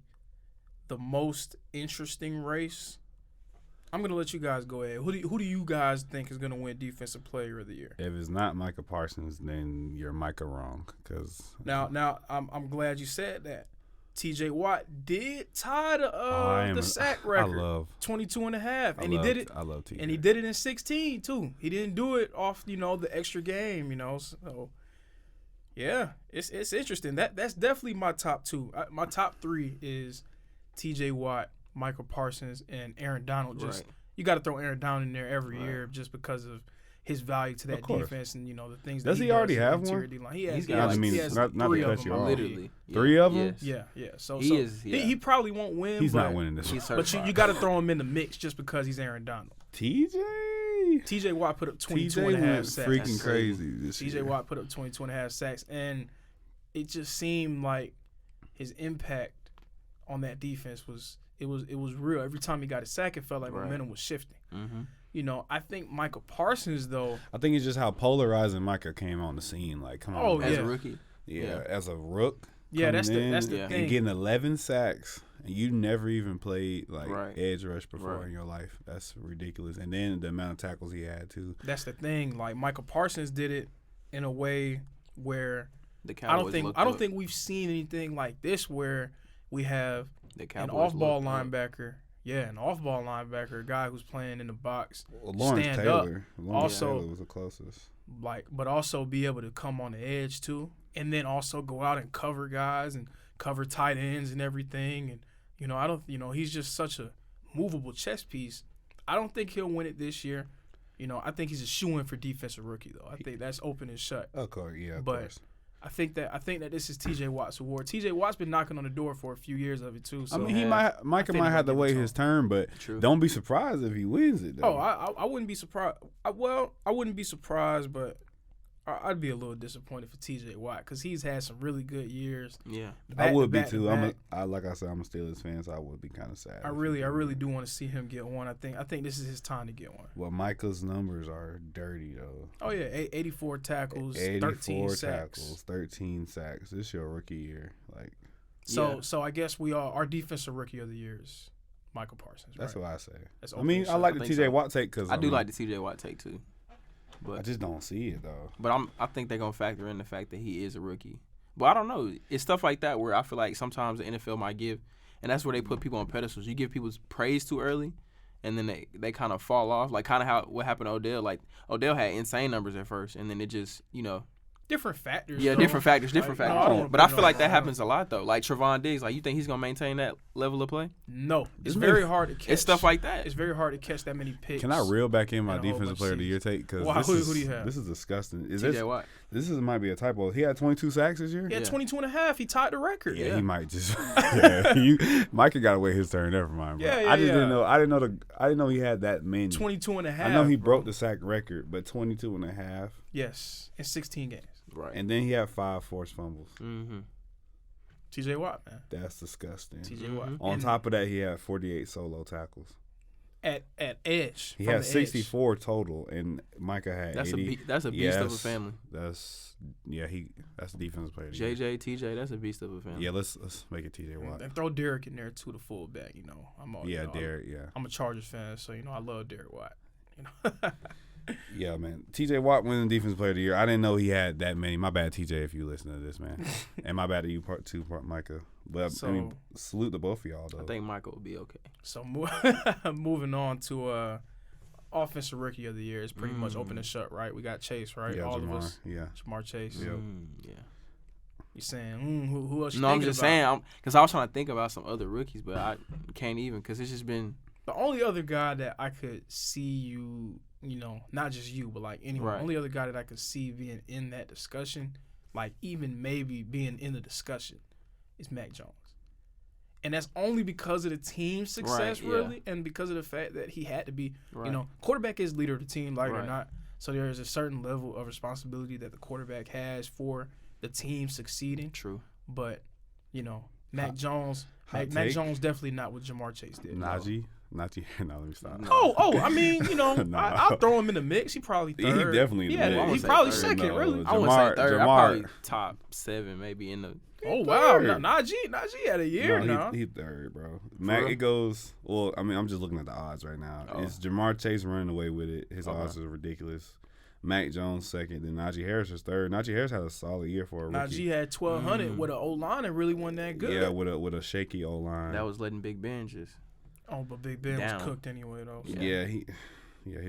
the most interesting race. I'm gonna let you guys go ahead. Who do you guys think is gonna win defensive player of the year? If it's not Micah Parsons, then you're Micah wrong. Cause Now, I'm glad you said that. T.J. Watt did tie the sack I record, love. 22 and a half, I and love, he did it. I love TJ. And he did it in 16 too. He didn't do it off, the extra game, So, yeah, it's interesting. That's definitely my top two. My top three is T.J. Watt, Michael Parsons, and Aaron Donald. Just Right. you got to throw Aaron Donald in there every Right. year just because of his value to that course. defense and the things. Does that he already in the have interior one? D-line. He has. He's he got, has, like, he I mean, has not to three cut of you them off. already. Literally. Yeah. 3 of 'em? Yes. Yeah. So He is, he, yeah. he probably won't win. He's but, not winning this He's one. But certified. you got to throw him in the mix just because he's Aaron Donald. TJ. TJ Watt put up 22 TJ and a half went sacks. freaking That's crazy this TJ year. Watt put up 22 and a half sacks, and it just seemed like his impact on that defense was real. Every time he got a sack, it felt like Right. momentum was shifting. Mm-hmm. I think Michael Parsons, though, I think it's just how polarizing Micah came on the scene. Like, come on, Oh, bro. As yeah. a rookie. Yeah, as a rook. yeah, that's coming the in Yeah. thing. and getting 11 sacks, and you never even played like Right. edge rush before Right. in your life. That's ridiculous. And then the amount of tackles he had too. That's the thing. Like Michael Parsons did it in a way where The I Cowboys don't looked up. think we've seen anything like this where we have The an Cowboys off-ball looked up. linebacker. Yeah, an off-ball linebacker, a guy who's playing in the box, Well, Lawrence stand Taylor. Lawrence Also- Taylor was the closest. but also be able to come on the edge too, and then also go out and cover guys and cover tight ends and everything. And I don't, he's just such a movable chess piece. I don't think he'll win it this year. I think he's a shoo-in for defensive rookie though. I think that's open and shut. Of course, yeah, of But- course. I think that this is TJ Watt's award. TJ Watt's been knocking on the door for a few years of it too. So I mean, Yeah. Micah think might they're have to gonna wait give it his to turn, but True. don't be surprised if he wins it. Though. I wouldn't be surprised. I wouldn't be surprised, but I'd be a little disappointed for TJ Watt because he's had some really good years. Yeah. I would be back to too. back. Like I said, I'm a Steelers fan, so I would be kind of sad. I really do want to see him get one. I think this is his time to get one. Well, Micah's numbers are dirty though. Oh yeah, 84 tackles, 84 13 sacks. tackles, 13 sacks. This is your rookie year. Like So I guess our defensive rookie of the year is Michael Parsons. that's right? what I say. That's I open mean, and I shut. like I the think TJ so. Watt take because I do like the TJ Watt take too. I But just don't see it though. I think they're gonna factor in the fact that he is a rookie. But I don't know. It's stuff like that where I feel like sometimes the NFL might give, and that's where they put people on pedestals. You give people praise too early, and then they kind of fall off. Like kind of what happened to Odell. Like Odell had insane numbers at first, and then it just different factors. yeah, though. different factors. Like, no, I don't wanna But I put it feel like on that him. happens a lot though. Like Trevon Diggs. Like you think he's gonna maintain that level of play? No, it's This very nigga- hard to catch. It's stuff like that. It's very hard to catch that many picks. Can I reel back in my and a whole defensive bunch player of the of year take? Because Wow, who do you have? This is disgusting. Is TJ this Watt. might be a typo? He had 22 sacks this year. He had Yeah. 22 and a half. He tied the record. Yeah, Yeah. he might just. Micah got to wait his turn. Never mind, bro. Yeah, I just yeah. didn't know. I didn't know he had that many. 22 and a half. I know he bro. broke the sack record, but 22 and a half. Yes, in 16 games. Right. And then he had 5 forced fumbles. Mm-hmm. TJ Watt, man. That's disgusting. TJ Watt. Mhm. On And top of that, he had 48 solo tackles. at edge. He from had the edge. 64 total, and Micah had That's 80. that's a beast of a Yes. family. That's the defensive player. of the year. JJ, TJ, that's a beast of a family. Yeah, let's make it TJ Watt. And throw Derek in there too, the fullback. I'm all, Yeah, Derek. Yeah, I'm a Chargers fan, so I love Derek Watt. yeah, man. TJ Watt winning defensive player of the year. I didn't know he had that many. My bad, TJ, if you listen to this, man. And my bad to you, part Micah. But I mean, salute to both of y'all though. I think Michael will be okay. So moving on to offensive rookie of the year is pretty much open and shut, right? We got Chase, right? Yeah, All Jamar. of us. Yeah. Jamar Chase. Yep. Yeah. You saying who else? You No, I'm thinking just about? saying, because I was trying to think about some other rookies, but I can't even because it's just been The only other guy that I could see you, not just you, but like anyone, Right. only other guy that I could see being in that discussion, like even maybe being in the discussion, is Mac Jones. And that's only because of the team's success, Right, yeah. really, and because of the fact that he had to be, right. quarterback is leader of the team, like it or Right. not. So there is a certain level of responsibility that the quarterback has for the team succeeding. True. But, Mac Jones, hot Mac take. Jones definitely not what Jamar Chase did. Najee. No, let me stop. No. I mean, Nah. I'll throw him in the mix. He probably He third. definitely in the yeah, mix. I would he's say probably third. second, No. really. I wouldn't Jamar- say third. I Jamar- probably top 7, maybe in the. Oh wow, third. Najee had a year No, now. he third, bro. Mac, real? it goes. Well, I mean, I'm just looking at the odds right now. Oh. It's Jamar Chase running away with it. His Okay. odds are ridiculous. Mac Jones second, then Najee Harris is third. Najee Harris had a solid year for a rookie. Najee had 1,200 with an O line and really wasn't that good. Yeah, with a shaky O line. That was letting Big Ben just. Oh, but Big Ben Down. was cooked anyway though. So yeah, he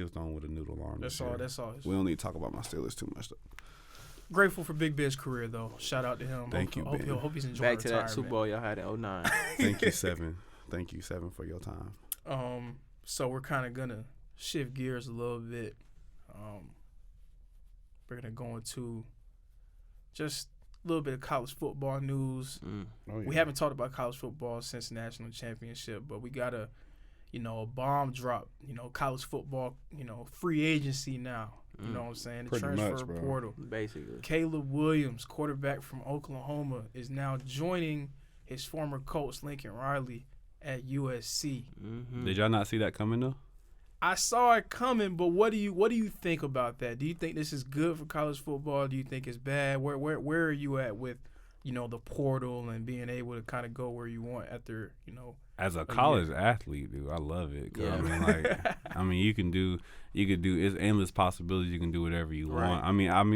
was throwing with a noodle arm. that's this all. year. That's all. We don't need to talk about my Steelers too much though. Grateful for Big Ben's career though. Shout out to him. Thank you, Ben. Hope he's enjoying Back to that retirement. Super Bowl y'all had in 09. Thank you, Seven. Thank you, Seven, for your time. So we're kind of gonna shift gears a little bit. we're gonna go into just a little bit of college football news. Oh, yeah. We haven't talked about college football since the national championship, but we got a bomb drop. College football, free agency now. You know what I'm saying? The Pretty transfer much, bro. portal. Basically. Caleb Williams, quarterback from Oklahoma, is now joining his former coach Lincoln Riley at USC. Mm-hmm. Did y'all not see that coming though? I saw it coming, but what do you think about that? Do you think this is good for college football? Do you think it's bad? Where are you at with, the portal and being able to kind of go where you want after, As a college athlete, dude, I love it. 'Cause, Yeah. you can do it's endless possibilities. You can do whatever you Right. want.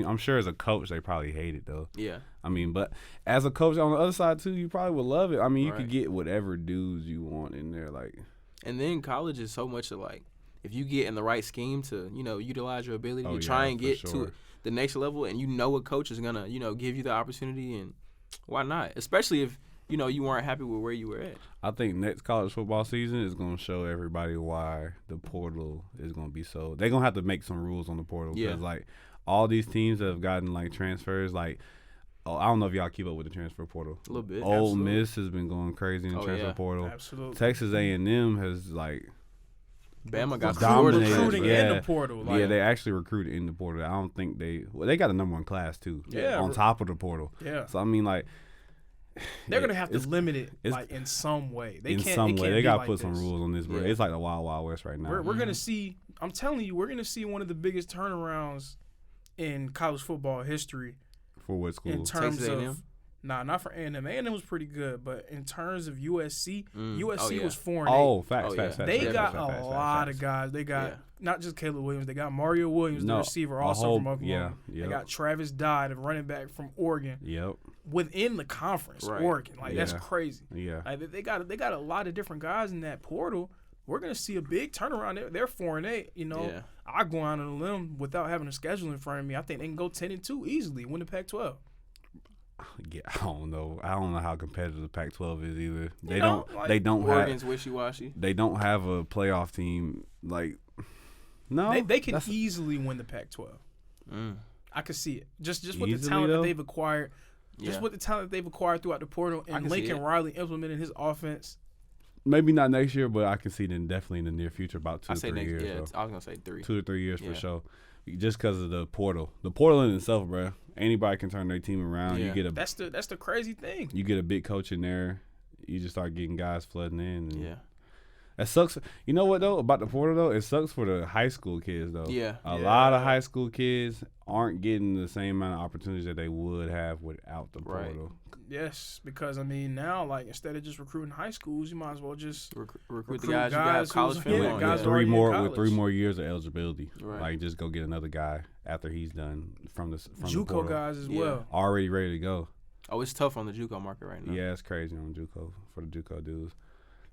I'm sure as a coach they probably hate it though. Yeah. But as a coach on the other side too, you probably would love it. You Right. could get whatever dudes you want in there. Like, And then college is so much of like, if you get in the right scheme to, utilize your ability to try and for get sure. to the next level, and a coach is gonna, give you the opportunity, and why not? Especially if, you weren't happy with where you were at. I think next college football season is going to show everybody why the portal is going to be so. They're going to have to make some rules on the portal because, like, all these teams that have gotten, like, transfers, like, I don't know if y'all keep up with the transfer portal. A little bit. Ole Absolutely. Miss has been going crazy in the transfer yeah. portal. Absolutely. Texas A&M has, like, Bama got dominated, Florida recruiting yeah. in the portal. Like, yeah, they actually recruited in the portal. I don't think they got a number one class, too, Yeah. on top of the portal. yeah. So, like, They're gonna have to it's- limit it it's- like in some way. They in can't. some it way, can't they be got to like put some this. rules on this, bro. Yeah. It's like the wild, wild west right now. We're gonna see. I'm telling you, we're gonna see one of the biggest turnarounds in college football history For what school? in terms Texas A&M? of. Nah, not for A&M. A&M was pretty good, but in terms of USC, Mm. USC Oh, yeah. was 4-8. Oh, facts, Oh, yeah. facts, facts. They facts, got facts, a facts, lot facts. of guys. They got Yeah. not just Caleb Williams. They got Mario Williams, the No, receiver, a also whole- from Oklahoma. yeah, They yep. got Travis Dye, the running back from Oregon, Yep. within the conference. Right. Oregon, like that's Yeah. crazy. Yeah. Like they got a lot of different guys in that portal. We're gonna see a big turnaround. They're 4-8. Yeah. I go out on a limb without having a schedule in front of me. I think they can go 10-2 easily, win the Pac-12. Yeah, I don't know. I don't know how competitive the Pac-12 is either. They know, don't. like, They don't Oregon's have. wishy-washy. They don't have a playoff team. Like, no. They can that's- easily win the Pac-12. Mm. I could see it. Just with the Easily, talent though? that they've acquired. Yeah. Just with the talent they've acquired throughout the portal I and can see Lincoln it. Riley implementing his offense. Maybe not next year, but I can see them definitely in the near future, about I 2 say to 3 next. years. Yeah, though. I was gonna say 3. 2 to 3 years Yeah. for sure. Just because of the portal. The portal in itself, bro. Anybody can turn their team around. Yeah. You get a That's the crazy thing. you get a big coach in there. You just start getting guys flooding in. And Yeah. That sucks. You know what though about the portal though? It sucks for the high school kids though. Yeah. A Yeah. lot of high school kids aren't getting the same amount of opportunities that they would have without the Right. portal. Yes, because now, like, instead of just recruiting high schools, you might as well just Recruit the Recruit guys you got guys college who's- film yeah, on. guys Yeah. who are already in With 3 college. more years of eligibility. Right. Like just go get another guy after he's done from the JUCO portal. guys as Yeah. well. Already ready to go. Oh, it's tough on the JUCO market right now. Yeah, it's crazy on JUCO for the JUCO dudes.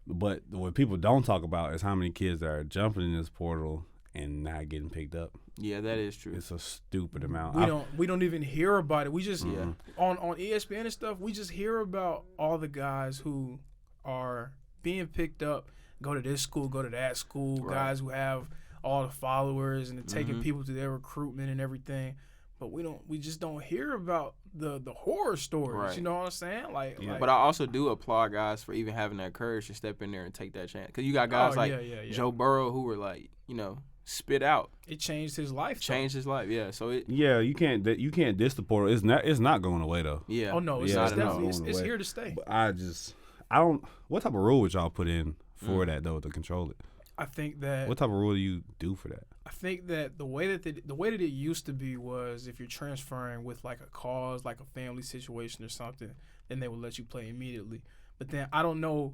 But what people don't talk about is how many kids that are jumping in this portal and not getting picked up. Yeah, that is true. It's a stupid amount. We don't even hear about it. We just Yeah. on ESPN and stuff. We just hear about all the guys who are being picked up, go to this school, go to that school. Right. Guys who have all the followers and they're taking Mhm. people to their recruitment and everything. But we just don't hear about the horror stories. Right. You know what I'm saying? Like, Yeah. like But I also do applaud guys for even having that courage to step in there and take that chance. Because you got guys like yeah. Joe Burrow who were like, spit out, It changed his life. though. changed his life. Yeah. So it. Yeah, you can't diss the portal. It's not going away though. Yeah. Oh no, it's, Yeah, it's I know. definitely Going it's away. here to stay. But I don't. What type of rule would y'all put in for that though to control it? I think that What type of rule do you do for that? I think that the way that it used to be was if you're transferring with like a cause, like a family situation or something, then they would let you play immediately. But then I don't know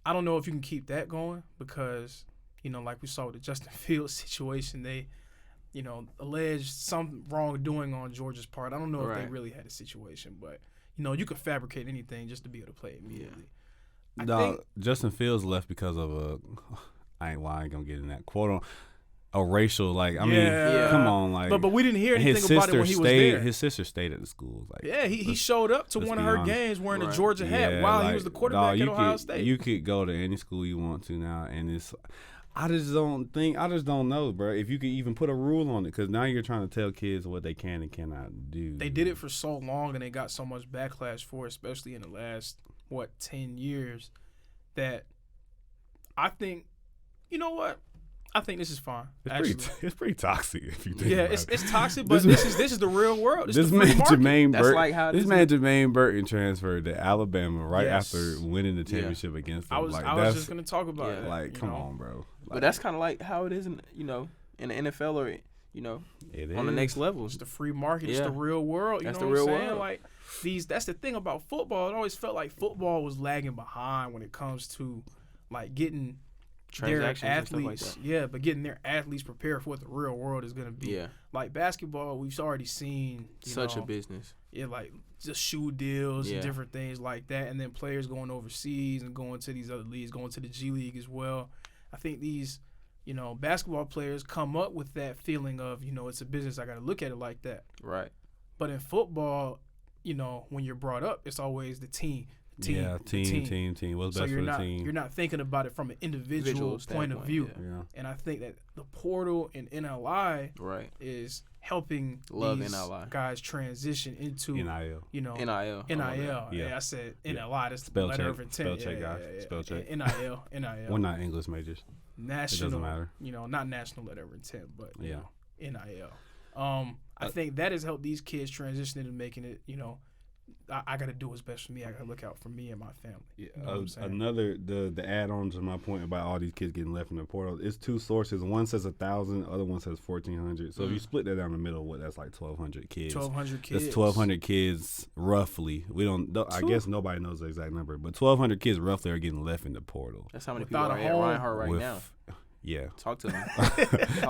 if you can keep that going because like we saw with the Justin Fields situation, they alleged some wrongdoing on Georgia's part. I don't know if they Right. really had a situation, but you could fabricate anything just to be able to play immediately. I No, think Justin Fields left because of I ain't gonna get in that quote a racial like. I mean, Yeah. come on, like. but we didn't hear and anything about it when he was there. His sister stayed at the school. Like, Yeah, he let's- showed up to let's one of be her honest. games wearing a Right. Georgia hat while he was the quarterback at Ohio State. You could go to any school you want to now, and I just don't know, bro. If you could even put a rule on it, because now you're trying to tell kids what they can and cannot do. They did it for so long, and they got so much backlash for it, especially in the last 10 years, that I think, you know what? I think this is fine. It's pretty toxic if you think yeah, about it. it's toxic, but this is the real world. This man Jermaine Burton transferred to Alabama right after winning the championship against them. I was just gonna talk about it. Like, come on, bro. Like, but that's kind of like how it is in in the NFL or on the next level. It's the free market. It's the real world. You That's know the what real I'm saying? world. Like that's the thing about football. It always felt like football was lagging behind when it comes to like getting their Transactions and stuff athletes, like that. but getting their athletes prepared for what the real world is going to be. Yeah. Like basketball, we've already seen Such a business. Yeah, like just shoe deals and Yeah. different things like that, and then players going overseas and going to these other leagues, going to the G League as well. I think these, basketball players come up with that feeling of, it's a business. I got to look at it like that. Right. But in football, when you're brought up, it's always the team. Team. What's So best you're for the not team? you're not thinking about it from an individual point of standpoint, view. Yeah. And I think that the portal and NLI Right. is helping Love these NLI. guys transition into NIL. NIL. NIL. Yeah. I said NLI. That's the Spell letter check. of intent. Spell check, guys. Spell check. NIL. We're not English majors. National. It doesn't matter. Not national letter of intent, but Yeah. NIL. I think that has helped these kids transition into making it. I got to do what's best for me. I got to look out for me and my family. Yeah, You know what I'm saying? another the add-on to my point about all these kids getting left in the portal. It's two sources. One says 1,000, other one says 1,400. So if you split that down the middle, that's like 1,200 kids. 1,200 kids. That's 1,200 kids roughly. We don't. I guess nobody knows the exact number, but 1,200 kids roughly are getting left in the portal. That's how many Without people are a at home. Reinhardt right With- now. Yeah. Talk to them.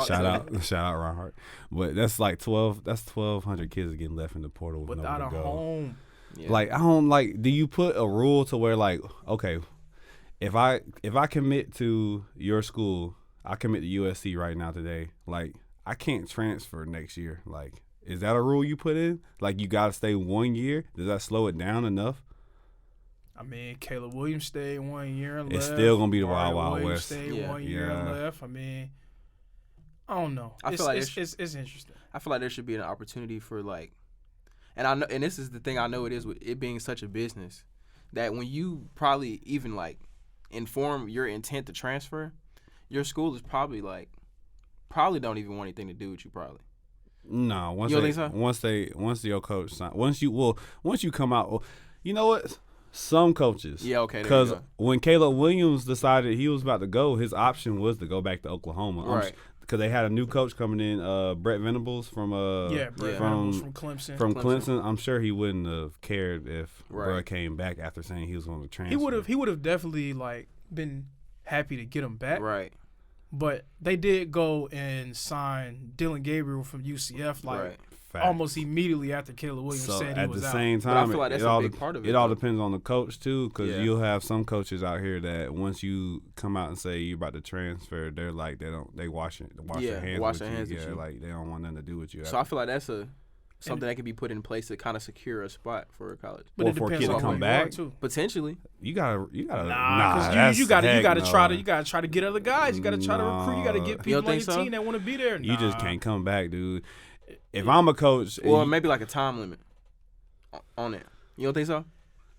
Shout out Reinhardt. But that's like 12. That's 1,200 kids getting left in the portal with Without nowhere a to go. home. Yeah. Like I don't like. Do you put a rule to where like, okay, if I commit to your school, I commit to USC right now today. Like I can't transfer next year. Like is that a rule you put in? Like you got to stay 1 year. Does that slow it down enough? I mean, Caleb Williams stayed 1 year and It's left. still gonna be the Mario Wild Wild Williams West. Stayed Yeah. 1 year and Yeah. left. I mean, I don't know. I feel like it's interesting. I feel like there should be an opportunity for like, and I know, and this is the thing I know it is with it being such a business, that when you probably even like inform your intent to transfer, your school is probably don't even want anything to do with you probably. No, once You they, don't think so? once your coach sign, once you come out, you know what? Some coaches, Yeah, okay. because when Caleb Williams decided he was about to go, his option was to go back to Oklahoma, Right. Because they had a new coach coming in, Brett Venables from Brett Venables from Clemson. From Clemson. I'm sure he wouldn't have cared if Right. Brett came back after saying he was going to transfer. He would have definitely been happy to get him back. right. But they did go and sign Dylan Gabriel from UCF Right. almost immediately after Caleb Williams So said he at was the out. same But I time, feel like that's it a all big part of it it, all though. depends on the coach too, because Yeah. you'll have some coaches out here that once you come out and say you're about to transfer, they're like they wash their hands wash with their you. hands with Yeah, you. like they don't want nothing to do with you. So I feel like that's something that can be put in place to kind of secure a spot for college. But Or it for a depends kid to on come who you are, back. too. Potentially. you gotta Nah, that's you gotta heck try no. to get other guys. You gotta try to recruit. You gotta get You people don't on think your so? team that want to be there. You just Nah. can't come back, dude. If I'm a coach, Or you- maybe like a time limit on it. You don't think so?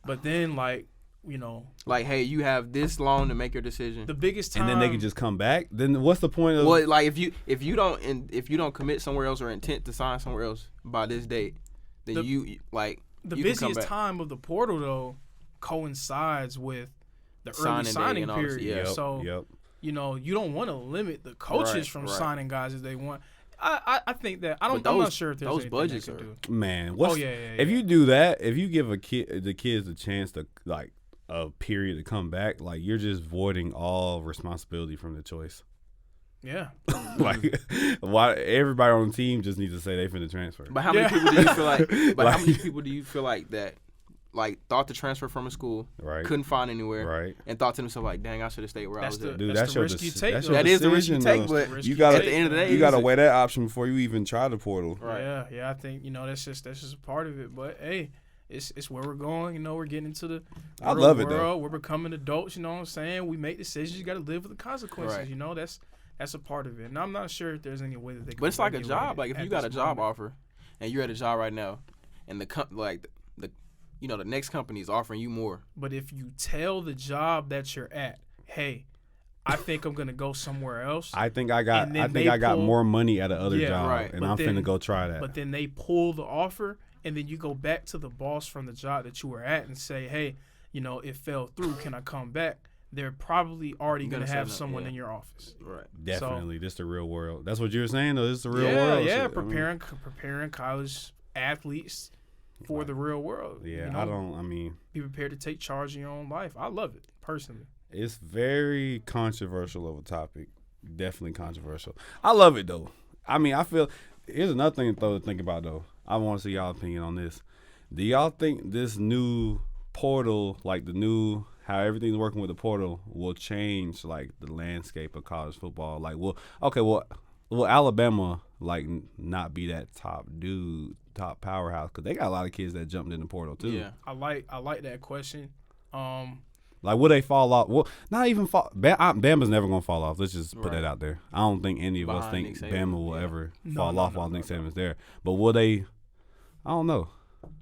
But then Like, hey, you have this long to make your decision. the biggest time. and then they can just come back. Then what's the point of? Well, like if you don't commit somewhere else or intent to sign somewhere else by this date, then The- you the can come busiest back. time of the portal though coincides with the early Signing day signing and all this, period. yeah. Yep, So yep. you don't want to limit the coaches Right, from right. signing guys if they want. I think that I'm But not those- sure if there's those anything budgets they can are- do. Man, yeah. if you do that, if you give the kids a chance to like a period to come back, like you're just voiding all responsibility from the choice. Yeah. Like why everybody on the team just needs to say they finna transfer. But how many Yeah. people do you feel like? But how Like- many people do you feel like that, like thought to transfer from a school, Right. couldn't find anywhere, Right. and thought to themselves like, dang, I should have stayed where That's I was the- at. Dude, That's that's the your risk you deci- take, that's though. your That is the risk you decision, take, though. but The risk you you gotta take. at the end of the day, you gotta it's- weigh that option before you even try the portal. Right. Yeah. I think that's just a part of it. But hey, it's where we're going. You know, we're getting into the I real love it, world. though. We're becoming adults. You know what I'm saying? We make decisions. You got to live with the consequences. Right. You know, that's a part of it. And I'm not sure if there's any way that they. But can it's like a regulate job. it Like if at you got a this job moment. offer, and you're at a job right now, and the next company is offering you more. But if you tell the job that you're at, hey, I think I'm gonna go somewhere else. I think I got And then they got pull- more money at the other Yeah, job, right. and But I'm then- finna go try that. But then they pull the offer, and then you go back to the boss from the job that you were at and say, hey, you know, it fell through. Can I come back? They're probably already You're going to gonna say have no, someone yeah. in your office. Right. Definitely, this the real world. That's what you were saying, though. This is the real yeah, world. yeah, shit. I mean, preparing college athletes for the real world. yeah, you know, I don't. I mean, be prepared to take charge of your own life. I love it personally. it's very controversial of a topic. Definitely controversial. I love it though. I mean, I feel. Here's another thing to think about though. I want to see y'all opinion on this. Do y'all think this new portal, like the new how everything's working with the portal, will change like the landscape of college football? Like, will Alabama like not be that top powerhouse? Because they got a lot of kids that jumped in the portal too. Yeah. I like that question. Like, will they fall off? Well, not even fall. Bama's never gonna fall off. Let's just put that Right. out there. I don't think any of us Behind think Nick Saban, Bama will yeah. ever No, fall no, off no, while no, Nick no. Saban's there. But will they? I don't know.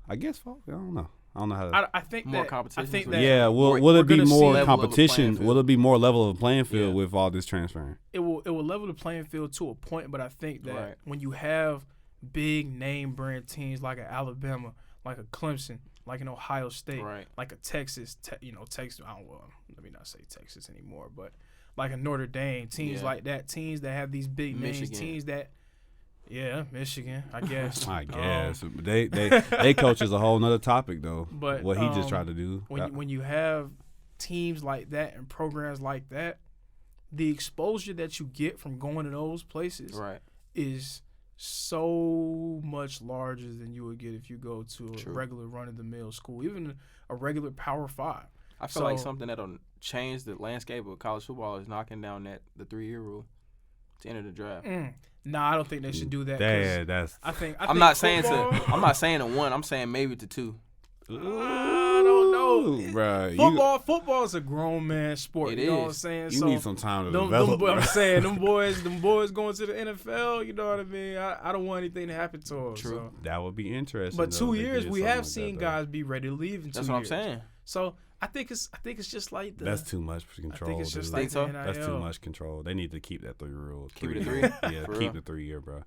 I guess fall. I don't know. I don't know how to. I think More that competition, I think so that Yeah, will we're it be gonna see more level of the playing competition? field. Will it be more level of playing field Yeah. with all this transferring? it will level the playing field to a point, but I think that Right. when you have big name brand teams like a Alabama, like a Clemson, like an Ohio State, Right. like a Texas, Texas. I don't well, let me not say Texas anymore, but like a Notre Dame, teams Yeah. like that, teams that have these big names, Michigan. teams that. Yeah, Michigan, I guess. I guess they coach is a whole nother topic though. But, what he just tried to do. When you have teams like that and programs like that, the exposure that you get from going to those places Right. is so much larger than you would get if you go to a True. regular run-of-the-mill school, even a regular Power 5. I feel like So- something that'll change the landscape of college football is knocking down the 3-year rule to enter the draft. Nah, I don't think they should do that. 'cause Dad, that's. I think I'm not saying football- I'm not saying to 1. I'm saying maybe to 2. I don't know. Bro. Football is a grown man sport. It you know what I'm is. saying? You So need some time to them develop. I'm saying them boys going to the NFL. You know what I mean? I don't want anything to happen to them. True. So. That would be interesting. But though, 2 if they years, did we something have like seen that, though. guys be ready to leave in 2 That's years. what I'm saying. So I think it's just like the. That's too much control. I think it's just dude. like Think so? the NIL. That's too much control. They need to keep that 3 rule. Keep it at 3. 3? Yeah, For keep real? the 3 year, bro.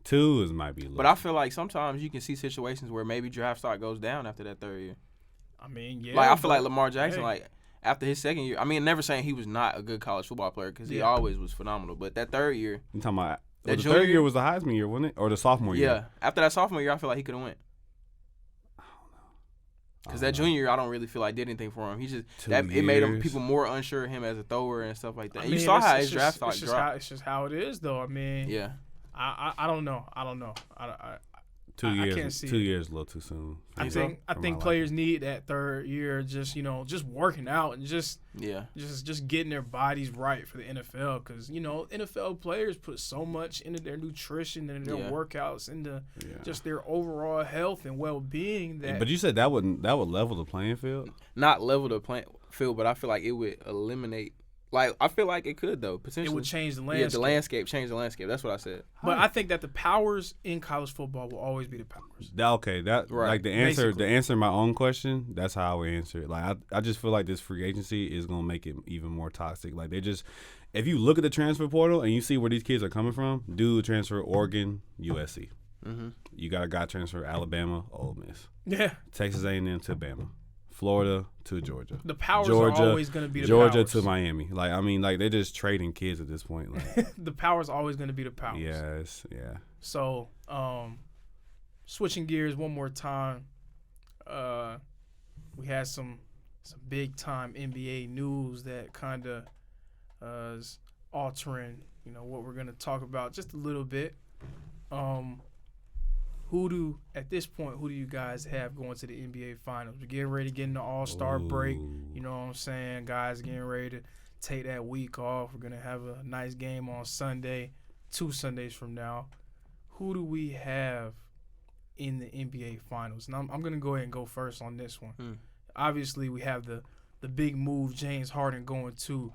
2 might be. But I feel like sometimes you can see situations where maybe draft stock goes down after that 3rd year. I mean, yeah. Like I feel but- like Lamar Jackson, hey. like after his 2nd year. I mean, never saying he was not a good college football player because he Yeah. always was phenomenal. But that 3rd year, You talking about? That Well, the junior 3rd year year- was the Heisman year, wasn't it, or the sophomore yeah, year? after that sophomore year, I feel like he could have went. Because that junior year, I don't really feel like did anything for him. He just 2 it made him years. people more unsure of him as a thrower and stuff like that. I And you mean, saw it's- how it's his just- draft stock it's just dropped. how- It's just how it is, though. I mean, Yeah, I don't know. I don't know. I 2 I years. can't see 2 it. years a little too soon. I Think so? think I For think my players need that 3rd year, just just working out and just yeah. getting their bodies right for the NFL, because NFL players put so much into their nutrition and their Yeah. workouts, into Yeah. just their overall health and well-being. That But you said that would level the playing field. Not level the playing field, but I feel like it would eliminate. Like I feel like it could though it potentially. would change the Yeah, landscape. the landscape change the landscape. That's what I said. But I think that the powers in college football will always be the powers. That Right. like the answer Basically. to answer my own question. That's how I would answer it. Like I just feel like this free agency is gonna make it even more toxic. Like if you look at the transfer portal and you see where these kids are coming from, dude transfer Oregon, USC. Mm-hmm. You got a guy transfer Alabama, Ole Miss, Yeah, Texas A&M to Bama, Florida to Georgia. the powers Georgia- are always going to be the Georgia powers. to Miami. Like I mean, like they're just trading kids at this point. Like The powers are always going to be the powers. yeah. So, switching gears one more time, we had some big time NBA news that kind of is altering, what we're gonna talk about just a little bit. At this point, who do you guys have going to the NBA Finals? We're getting ready to get in the All-Star break. Ooh. You know what I'm saying? Guys getting ready to take that week off. We're gonna have a nice game on Sunday, 2 Sundays from now. Who do we have in the NBA Finals. And I'm going to go ahead and go first on this one. Mm. Obviously, we have the big move, James Harden going to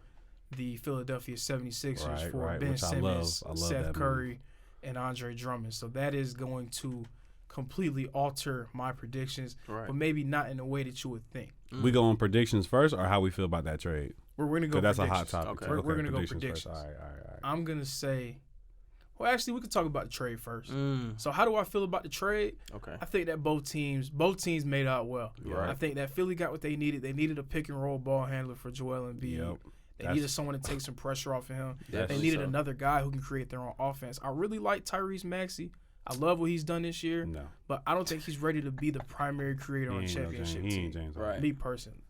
the Philadelphia 76ers for right, Ben which I Simmons, love Seth that Curry, and Andre Drummond. So that is going to completely alter my predictions, Right. but maybe not in the way that you would think. We go on predictions first, or how we feel about that trade? We're going to go Because that's predictions. a hot topic. Okay. too. We're gonna go First. predictions. All right. I'm going to say, well, actually, we could talk about the trade first. Mm. So how do I feel about the trade? Okay. I think that both teams made out well. Right. I think that Philly got what they needed. They needed a pick and roll ball handler for Joel Embiid. Yep. They needed someone to take some pressure off of him. They Definitely needed so. another guy who can create their own offense. I really like Tyrese Maxey. I love what he's done this year, No. but I don't think he's ready to be the primary creator on a championship He team. ain't James Right. Harden. Me personally.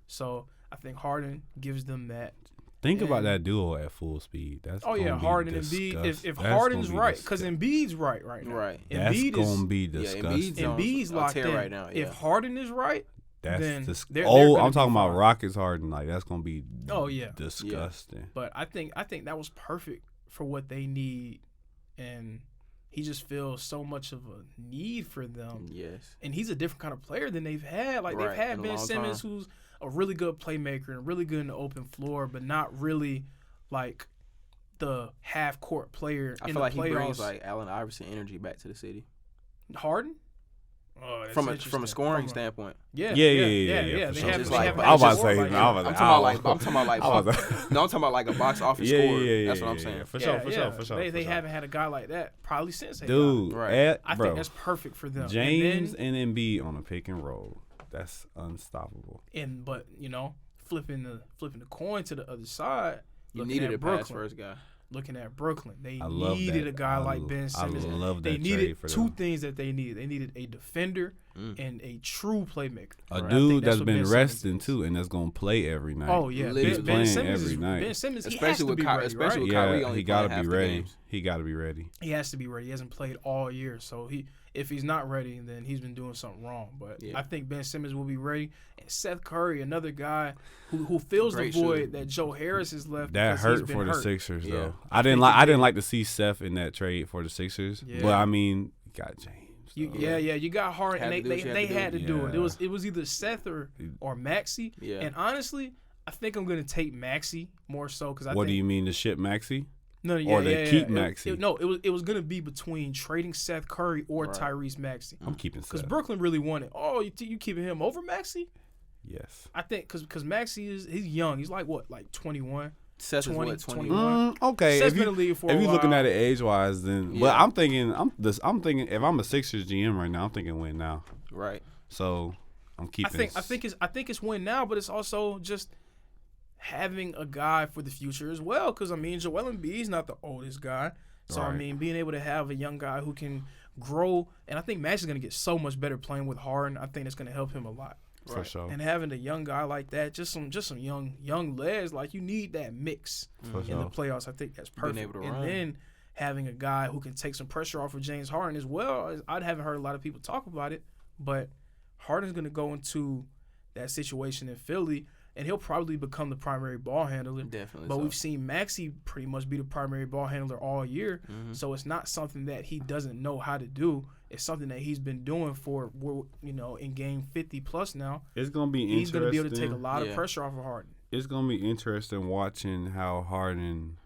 So I think Harden gives them that. Think about And- that duo at full speed. That's Oh, yeah, gonna be Harden and Embiid. disgust- If that's Harden's gonna be right, because disgust- Embiid's right now. Right. that's Embiid gonna is, be Yeah, disgusting. Embiid's on locked tear in. right now. Yeah. If Harden is right, That's then they're oh, gonna I'm talking be about fine. Rockets Harden. Like that's gonna be Oh, yeah. disgusting. but I think that was perfect for what they need, and he just feels so much of a need for them. Yes. And he's a different kind of player than they've had. Like Right, they've had in a Ben long Simmons, time. who's a really good playmaker and really good in the open floor, but not really like the half court player I in feel the like playoffs. he brings like Allen Iverson energy back to the city Harden. Oh, that's from a interesting. scoring From a- standpoint. Yeah, Yeah. They sure. haven't, Just they like- haven't I was had about to a say, score like no, I was that. I'm talking about like I was- no, I'm talking about like a box office score. That's what I'm saying. For sure. They haven't had a guy like that probably since. Dude, Right. I bro, think that's perfect for them. James and, and Embiid on a pick and roll. That's unstoppable. but flipping the coin to the other side. You looking needed at a pass Brooklyn. first guy. Looking at Brooklyn, they I love needed that. a guy I like l- Ben Simmons. I love They that needed trade for two them. things that they needed. They needed a defender Mm. and a true playmaker. A I think dude that's that's what been Ben Simmons resting is. too, and that's gonna play every night. Oh yeah, Literally. He's Ben playing Simmons every is night. Ben Simmons. He Especially has to with be Ky- ready, especially right? with Kyrie Yeah, only he gotta playing be half the ready. games. He gotta be ready. He has to be ready. He hasn't played all year, so if he's not ready, then he's been doing something wrong. But Yeah. I think Ben Simmons will be ready. And Seth Curry, another guy who fills the Great void shooter. that Joe Harris has left. That because he's hurt been for the hurt. Sixers Yeah. though. I I didn't think like. it I did. didn't like to see Seth in that trade for the Sixers. Yeah. But I mean, you got James. You, though. yeah, you got Harden, Had and to do what you they had had to to do. do it. Yeah. It was either Seth or Maxey. Yeah. And honestly, I think I'm gonna take Maxey more so because I What think do you mean to ship Maxey? no, or they keep It- Maxey? it was gonna be between trading Seth Curry or Right. Tyrese Maxey I'm keeping because Seth. Brooklyn really wanted. Oh, you keeping him over Maxey? Yes. I think because Maxey he's young. He's like 21. Seth is 20, what 21. 21. Okay. Seth's If been in you, the league for a if you're while. looking at it age wise, then but Yeah. I'm thinking if I'm a Sixers GM right now, I'm thinking win now. Right. So I'm keeping. I think it's win now, but it's also just having a guy for the future as well. Because I mean, Joel Embiid's not the oldest guy, so I Right. mean, being able to have a young guy who can grow, and I think Max is gonna get so much better playing with Harden. I think it's gonna help him a lot. for Right. sure. And having a young guy like that, just some young legs, like you need that mix For in the sure. playoffs. I think that's perfect. able to and run. then having a guy who can take some pressure off of James Harden as well. I haven't heard a lot of people talk about it, but Harden's going to go into that situation in Philly, and he'll probably become the primary ball handler. Definitely. But so. we've seen Maxey pretty much be the primary ball handler all year, Mhm. so it's not something that he doesn't know how to do. It's something that he's been doing for, in game 50 plus now. It's gonna be He's interesting. going to be able to take a lot of Yeah. pressure off of Harden. It's gonna be interesting watching how Harden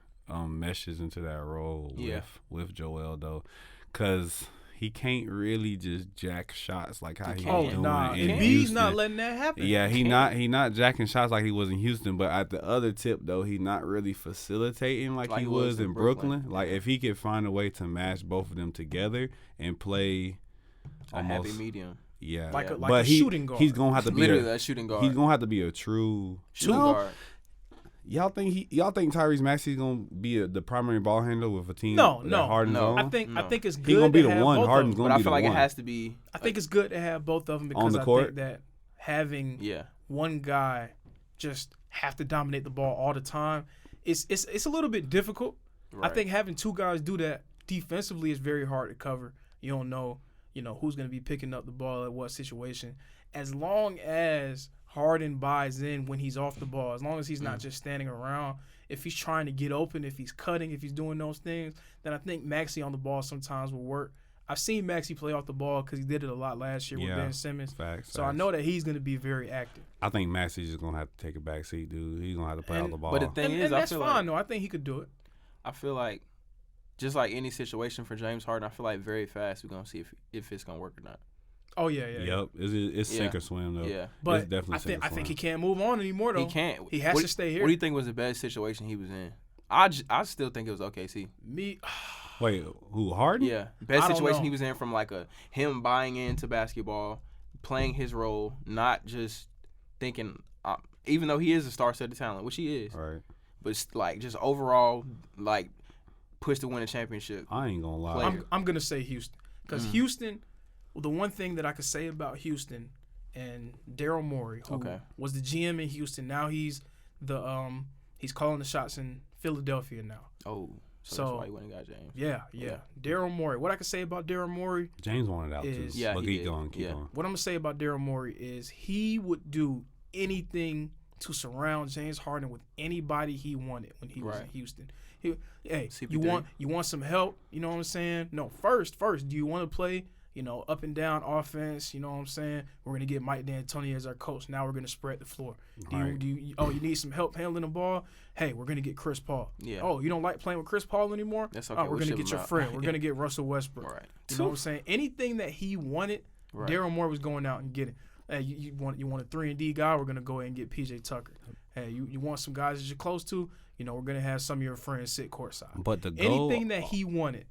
meshes into that role Yeah. with Joel though, because he can't really just jack shots like how He he can't. was Oh, doing nah. in Embiid's Houston. not letting that happen. Yeah, he not jacking shots like he was in Houston, but at the other tip though, he not really facilitating like he was in Brooklyn. Like if he could find a way to mash both of them together and play a happy almost medium. yeah, Like a but shooting guard. he's gonna have to be Literally a, a shooting guard. he's gonna have to be a true shooting No, guard. Y'all think Tyrese Maxey's gonna be the primary ball handler with a team? No, that no. Harden's No. on? I think No. it's good. He gonna be to the have one. both of Harden's them. But gonna I be feel the like one. it has to be. I think it's good to have both of them because the I court? think that having Yeah. one guy just have to dominate the ball all the time, it's a little bit difficult. Right. I think having two guys do that defensively is very hard to cover. You don't know, who's going to be picking up the ball at what situation. As long as Harden buys in when he's off the ball, as long as he's not just standing around, if he's trying to get open, if he's cutting, if he's doing those things, then I think Maxey on the ball sometimes will work. I've seen Maxey play off the ball because he did it a lot last year with Ben Simmons. Facts. So I know that he's going to be very active. I think Maxey's just gonna have to take a back seat, dude. He's gonna have to play off the ball. But the thing is, And I that's feel fine, like though. I think he could do it. I feel like just like any situation for James Harden, I feel like very fast we're gonna see if it's gonna work or not. Oh, yeah. Yep. It's sink or swim though. Yeah. But it's definitely I think he can't move on anymore, though. He can't. He has to stay here. What do you think was the best situation he was in? I still think it was OKC. Me, Wait, who Harden? Yeah, best I don't situation know. he was in from like him buying into basketball, playing his role, not just thinking. Even though he is a star-studded talent, which he is, All right. but it's like just overall like push to win a championship. I ain't gonna lie. Player. I'm going to say Houston. Because Houston, well, the one thing that I could say about Houston and Daryl Morey, who was the GM in Houston, now he's he's calling the shots in Philadelphia now. Oh, so that's why he went and got James. Yeah. Daryl Morey. What I can say about Daryl Morey, James wanted out too. is- Yeah, but he keep did. going. Yeah. what I'm going to say about Daryl Morey is he would do anything to surround James Harden with anybody he wanted when he was in Right. Houston. Hey, CP3. you want some help? You know what I'm saying? No, first, do you want to play, up and down offense? You know what I'm saying? We're gonna get Mike D'Antoni as our coach. Now we're gonna spread the floor. Right. You need some help handling the ball? Hey, we're gonna get Chris Paul. Yeah. Oh, you don't like playing with Chris Paul anymore? That's okay. Oh, we're We'll gonna ship get him your out. friend. We're Yeah. gonna get Russell Westbrook. Right. You know what I'm saying? Anything that he wanted, Right. Daryl Morey was going out and getting. Hey, you want a 3-and-D guy? We're gonna go ahead and get PJ Tucker. Hey, you want some guys that you're close to? We're gonna have some of your friends sit courtside. But the goal, Anything that he wanted,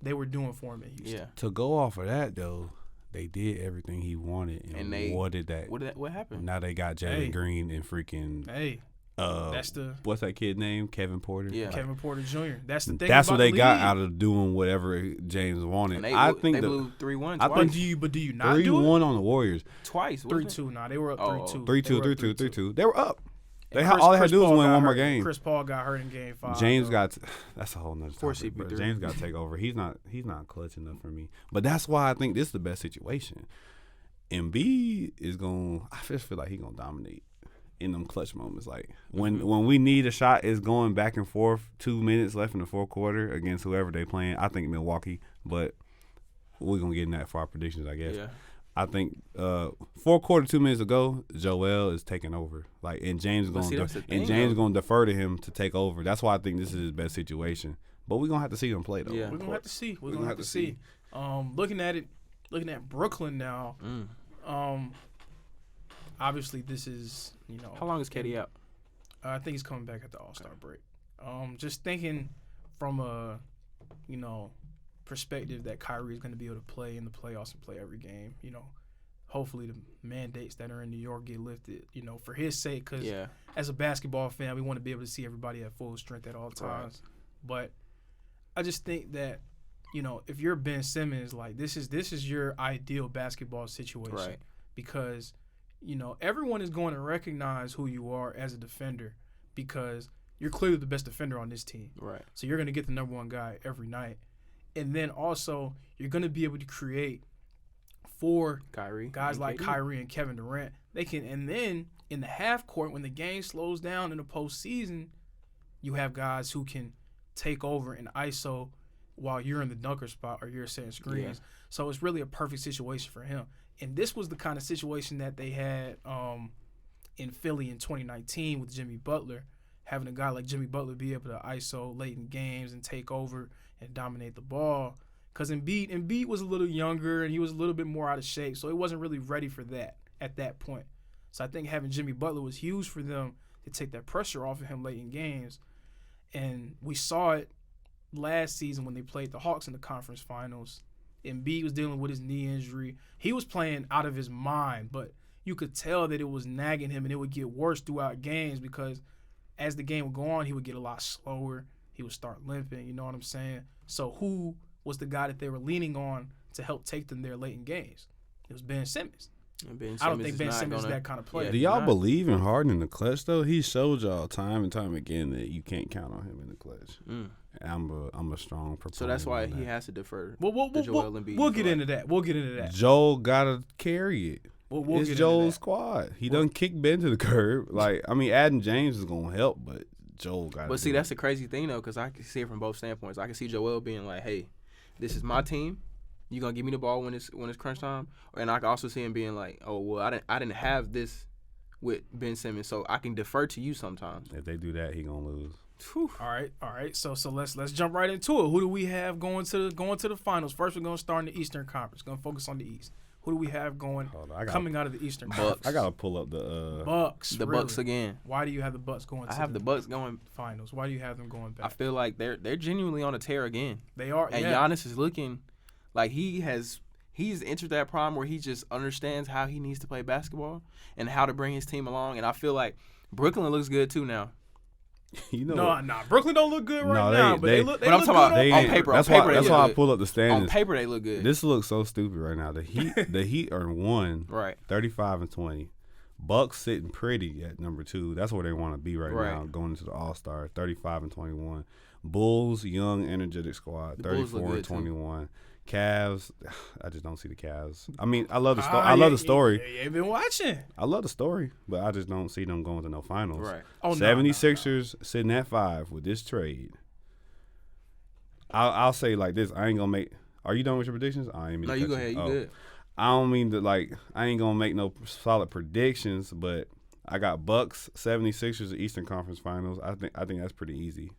they were doing for him in Houston. Yeah. to go off of that though, they did everything he wanted, and they what did that? What happened? Now they got Jalen Hey. Green and freaking Hey, that's the what's that kid name? Kevin Porter. Yeah. Kevin Porter Jr. That's the thing. That's about what they the got league. out of doing whatever James wanted. And they I think blew 3-1 I twice. think But do you not do it? 3-1 on the Warriors. Twice. wasn't it? 3-2. Nah, they were up Oh, 3-2. 3-2, They were up 3-2, 3-2. 3-2. They were up. And All they had to do was Paul win got one more hurt. game. Chris Paul got hurt in Game 5. James though. got that's a whole nother Poor topic. Bro. CP3. James got to take over. He's not clutch enough for me. But that's why I think this is the best situation. Embiid is going. I just feel like he's gonna dominate in them clutch moments. Like when we need a shot, is going back and forth. 2 minutes left in the fourth quarter against whoever they playing. I think Milwaukee, but we're gonna get in that for our predictions, I guess. Yeah. I think fourth quarter, 2 minutes ago, Joel is taking over. Like, and James But see, going that's the thing, James though. going to defer to him to take over. That's why I think this is his best situation. But we're gonna have to see him play though. Yeah. We're gonna have to see. We're gonna have to see. Looking at Brooklyn now. Obviously, this is How long is KD out? I think he's coming back at the All-Star break. Just thinking from a perspective that Kyrie is going to be able to play in the playoffs and play every game. Hopefully the mandates that are in New York get lifted. For his sake, because Yeah. as a basketball fan, we want to be able to see everybody at full strength at all times. But I just think that if you're Ben Simmons, like this is your ideal basketball situation, Right. because everyone is going to recognize who you are as a defender because you're clearly the best defender on this team. Right. So you're going to get the number one guy every night. And then also you're going to be able to create for Kyrie. guys and like KD. Kyrie and Kevin Durant. They can, and then in the half court, when the game slows down in the postseason, you have guys who can take over and ISO while you're in the dunker spot or you're setting screens. Yeah. So it's really a perfect situation for him. And this was the kind of situation that they had in Philly in 2019 with Jimmy Butler, having a guy like Jimmy Butler be able to ISO late in games and take over and dominate the ball. Because Embiid was a little younger and he was a little bit more out of shape, so he wasn't really ready for that at that point. So I think having Jimmy Butler was huge for them to take that pressure off of him late in games. And we saw it last season when they played the Hawks in the conference finals. Embiid was dealing with his knee injury. He was playing out of his mind, but you could tell that it was nagging him and it would get worse throughout games because as the game would go on, he would get a lot slower. He would start limping, you know what I'm saying? So who was the guy that they were leaning on to help take them there late in games? It was Ben Simmons. And Ben I don't Simmons think is Ben not Simmons is gonna- that kind of player. Yeah, Do he's y'all not. believe in Harden in the clutch though? He showed y'all time and time again that you can't count on him in the clutch. Mm. I'm a strong proponent. So that's why on he that. has to defer. We'll to Joel Embiid, we'll you get feel into that. We'll get into that. Joel gotta carry it. We'll It's get Joel's into that. squad. He done kick Ben to the curb. Like, I mean, adding James is gonna help, but Joel got. But see, that's the crazy thing though, because I can see it from both standpoints. I can see Joel being like, "Hey, this is my team. You gonna give me the ball when it's crunch time? And I can also see him being like, oh well, I didn't have this with Ben Simmons, so I can defer to you sometimes. If they do that, he gonna lose. Whew. All right. So let's jump right into it. Who do we have going to the finals? First, we're gonna start in the Eastern Conference. Gonna focus on the East. Who do we have going coming out of the Eastern Conference? I gotta pull up the Bucks. The really? Bucks again. Why do you have the Bucks going? I have the Bucks going finals. Why do you have them going back? I feel like they're genuinely on a tear again. They are. And Giannis is looking like he's entered that prime where he just understands how he needs to play basketball and how to bring his team along. And I feel like Brooklyn looks good too now. You know, no, Brooklyn don't look good now, but they look. But I'm talking about on paper. That's why I pull up the standings. On paper, they look good. This looks so stupid right now. The Heat are 1, right, 35-20. Bucks sitting pretty at number 2. That's where they want to be right now, going into the All-Star, 35-21. Bulls, young, energetic squad, 34-21. Cavs, I just don't see the Cavs. I mean, I love the story. I love the story. You've been watching. I love the story, but I just don't see them going to no finals. Right. Oh, 76ers sitting at 5 with this trade. I'll say like this. I ain't gonna make. Are you done with your predictions? I ain't. No, you go ahead. You good. I don't mean to like. I ain't gonna make no solid predictions, but I got Bucks, 76ers, Eastern Conference Finals. I think that's pretty easy.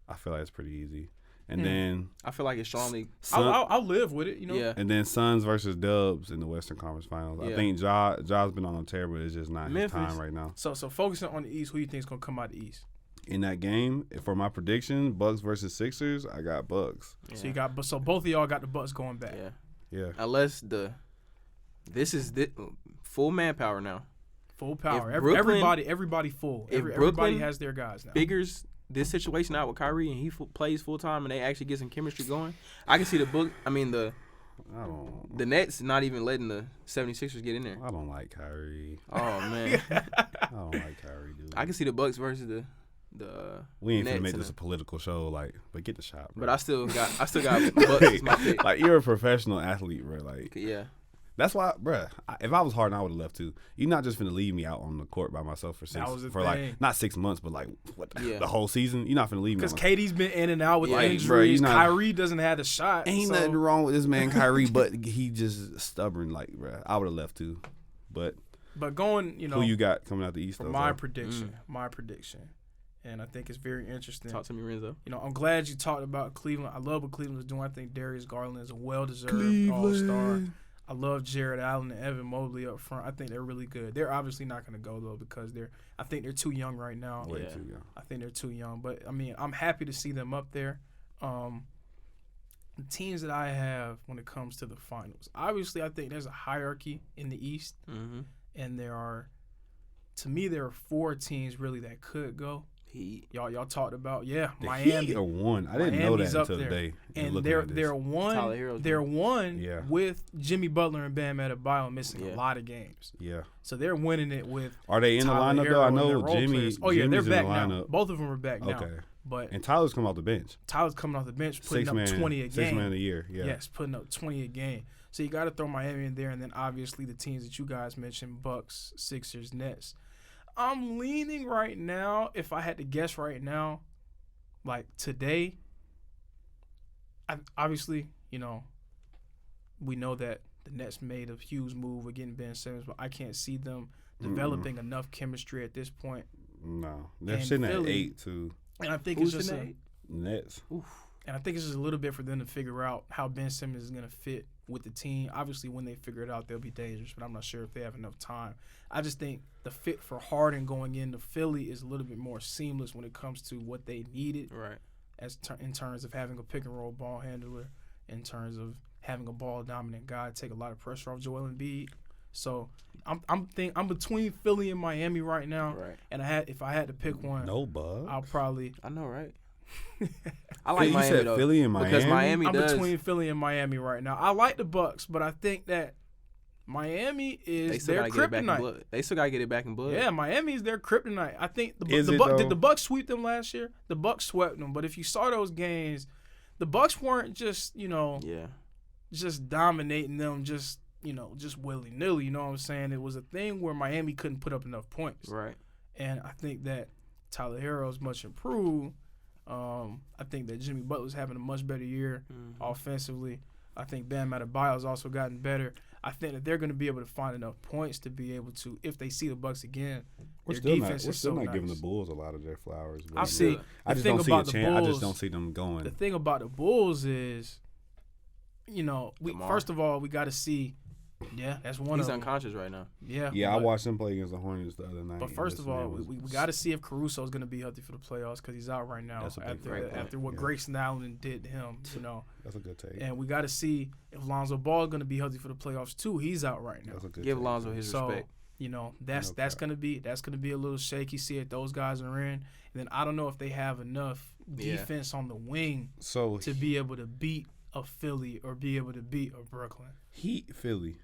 I feel like it's pretty easy. And then I feel like it's strongly. I'll live with it, you know. Yeah. And then Suns versus Dubs in the Western Conference Finals. Yeah. I think Ja's been on a tear, but it's just not his time right now. So focusing on the East, who you think is gonna come out the East? In that game, for my prediction, Bucks versus Sixers, I got Bucks. Yeah. So both of y'all got the Bucks going back. Yeah. Unless this is full manpower now. Full power. Brooklyn, everybody full. Everybody Brooklyn has their guys now. Figures this situation out with Kyrie and he plays full time and they actually get some chemistry going. I can see the Nets not even letting the 76ers get in there. I don't like Kyrie. Oh man. I don't like Kyrie, dude. I can see the Bucks versus the we ain't Nets finna make this a political show, but get the shot, bro. But I still got Bucks as my pick. Like, you're a professional athlete, bro. Like, yeah. That's why, bruh, if I was Harden, I would have left too. You're not just finna leave me out on the court by myself for not 6 months, but the whole season. You're not finna leave me. Because KD's been in and out with injuries. Kyrie doesn't have the shot. Ain't nothing wrong with this man Kyrie, but he just stubborn. Like, bruh, I would have left too. But going, who you got coming out the East? For my prediction, and I think it's very interesting. Talk to me, Renzo. I'm glad you talked about Cleveland. I love what Cleveland's doing. I think Darius Garland is a well-deserved All-Star. I love Jared Allen and Evan Mobley up front. I think they're really good. They're obviously not going to go, though, because I think they're too young right now. Way too young. I think they're too young. But, I mean, I'm happy to see them up there. The teams that I have when it comes to the finals, obviously I think there's a hierarchy in the East. Mm-hmm. And there are 4 teams really that could go. Y'all talked about Miami. Heat are 1. I didn't know that until today. And they're 1. They're 1 with Jimmy Butler and Bam Adebayo missing a lot of games. Yeah. So they're winning it with. Are they in the lineup though? I know Jimmy. Oh yeah, they're back now. Both of them are back now. Okay. And Tyler's coming off the bench. Tyler's coming off the bench, putting up 20 a game. 6 man of the year. Yeah. Yes, putting up 20 a game. So you got to throw Miami in there, and then obviously the teams that you guys mentioned: Bucks, Sixers, Nets. I'm leaning right now, if I had to guess right now, like today, obviously, we know that the Nets made a huge move with getting Ben Simmons, but I can't see them developing enough chemistry at this point. No. They're sitting at 8, too. And I think it's just Nets. Oof. And I think it's just a little bit for them to figure out how Ben Simmons is going to fit with the team. Obviously, when they figure it out, they'll be dangerous, but I'm not sure if they have enough time. I just think the fit for Harden going into Philly is a little bit more seamless when it comes to what they needed, right? In terms of having a pick and roll ball handler, in terms of having a ball dominant guy, take a lot of pressure off Joel Embiid. So I'm between Philly and Miami right now, right? And if I had to pick one, no bug. I know, right? I like Miami said though, Philly and Miami because Miami I'm does. between Philly and Miami right now. I like the Bucks, but I think that Miami is their kryptonite. They still gotta get it back in blood. Yeah, Miami is their kryptonite. I think did the Bucks sweep them last year? The Bucks swept them, but if you saw those games, the Bucks weren't just just dominating them, just willy nilly. You know what I'm saying? It was a thing where Miami couldn't put up enough points. Right. And I think that Tyler Herro is much improved. I think that Jimmy Butler's having a much better year offensively. I think Bam Adebayo's also gotten better. I think that they're going to be able to find enough points to be able to, if they see the Bucks again, We're their still defense not is so nice. giving the Bulls a lot of their flowers. But I see. I The just thing don't see a about the chance. I just Bulls- don't see them going. The thing about the Bulls is, DeMar. first of all, we got to see. Yeah, that's one He's of them. unconscious right now. Yeah, Yeah, I but- watched them play against the Hornets the other night. But first of Listen, all, it we was- got to see if Caruso is going to be healthy for the playoffs because he's out right now That's a big after point. after what Yeah. Grayson Allen did to him. That's a good take. And we got to see if Lonzo Ball is going to be healthy for the playoffs too. He's out right now. That's a good Give take. Lonzo his So respect. that's No cap. gonna be a little shaky. See if those guys are in, and then I don't know if they have enough Yeah. defense on the wing So to be able to beat a Philly or be able to beat a Brooklyn. Heat Philly.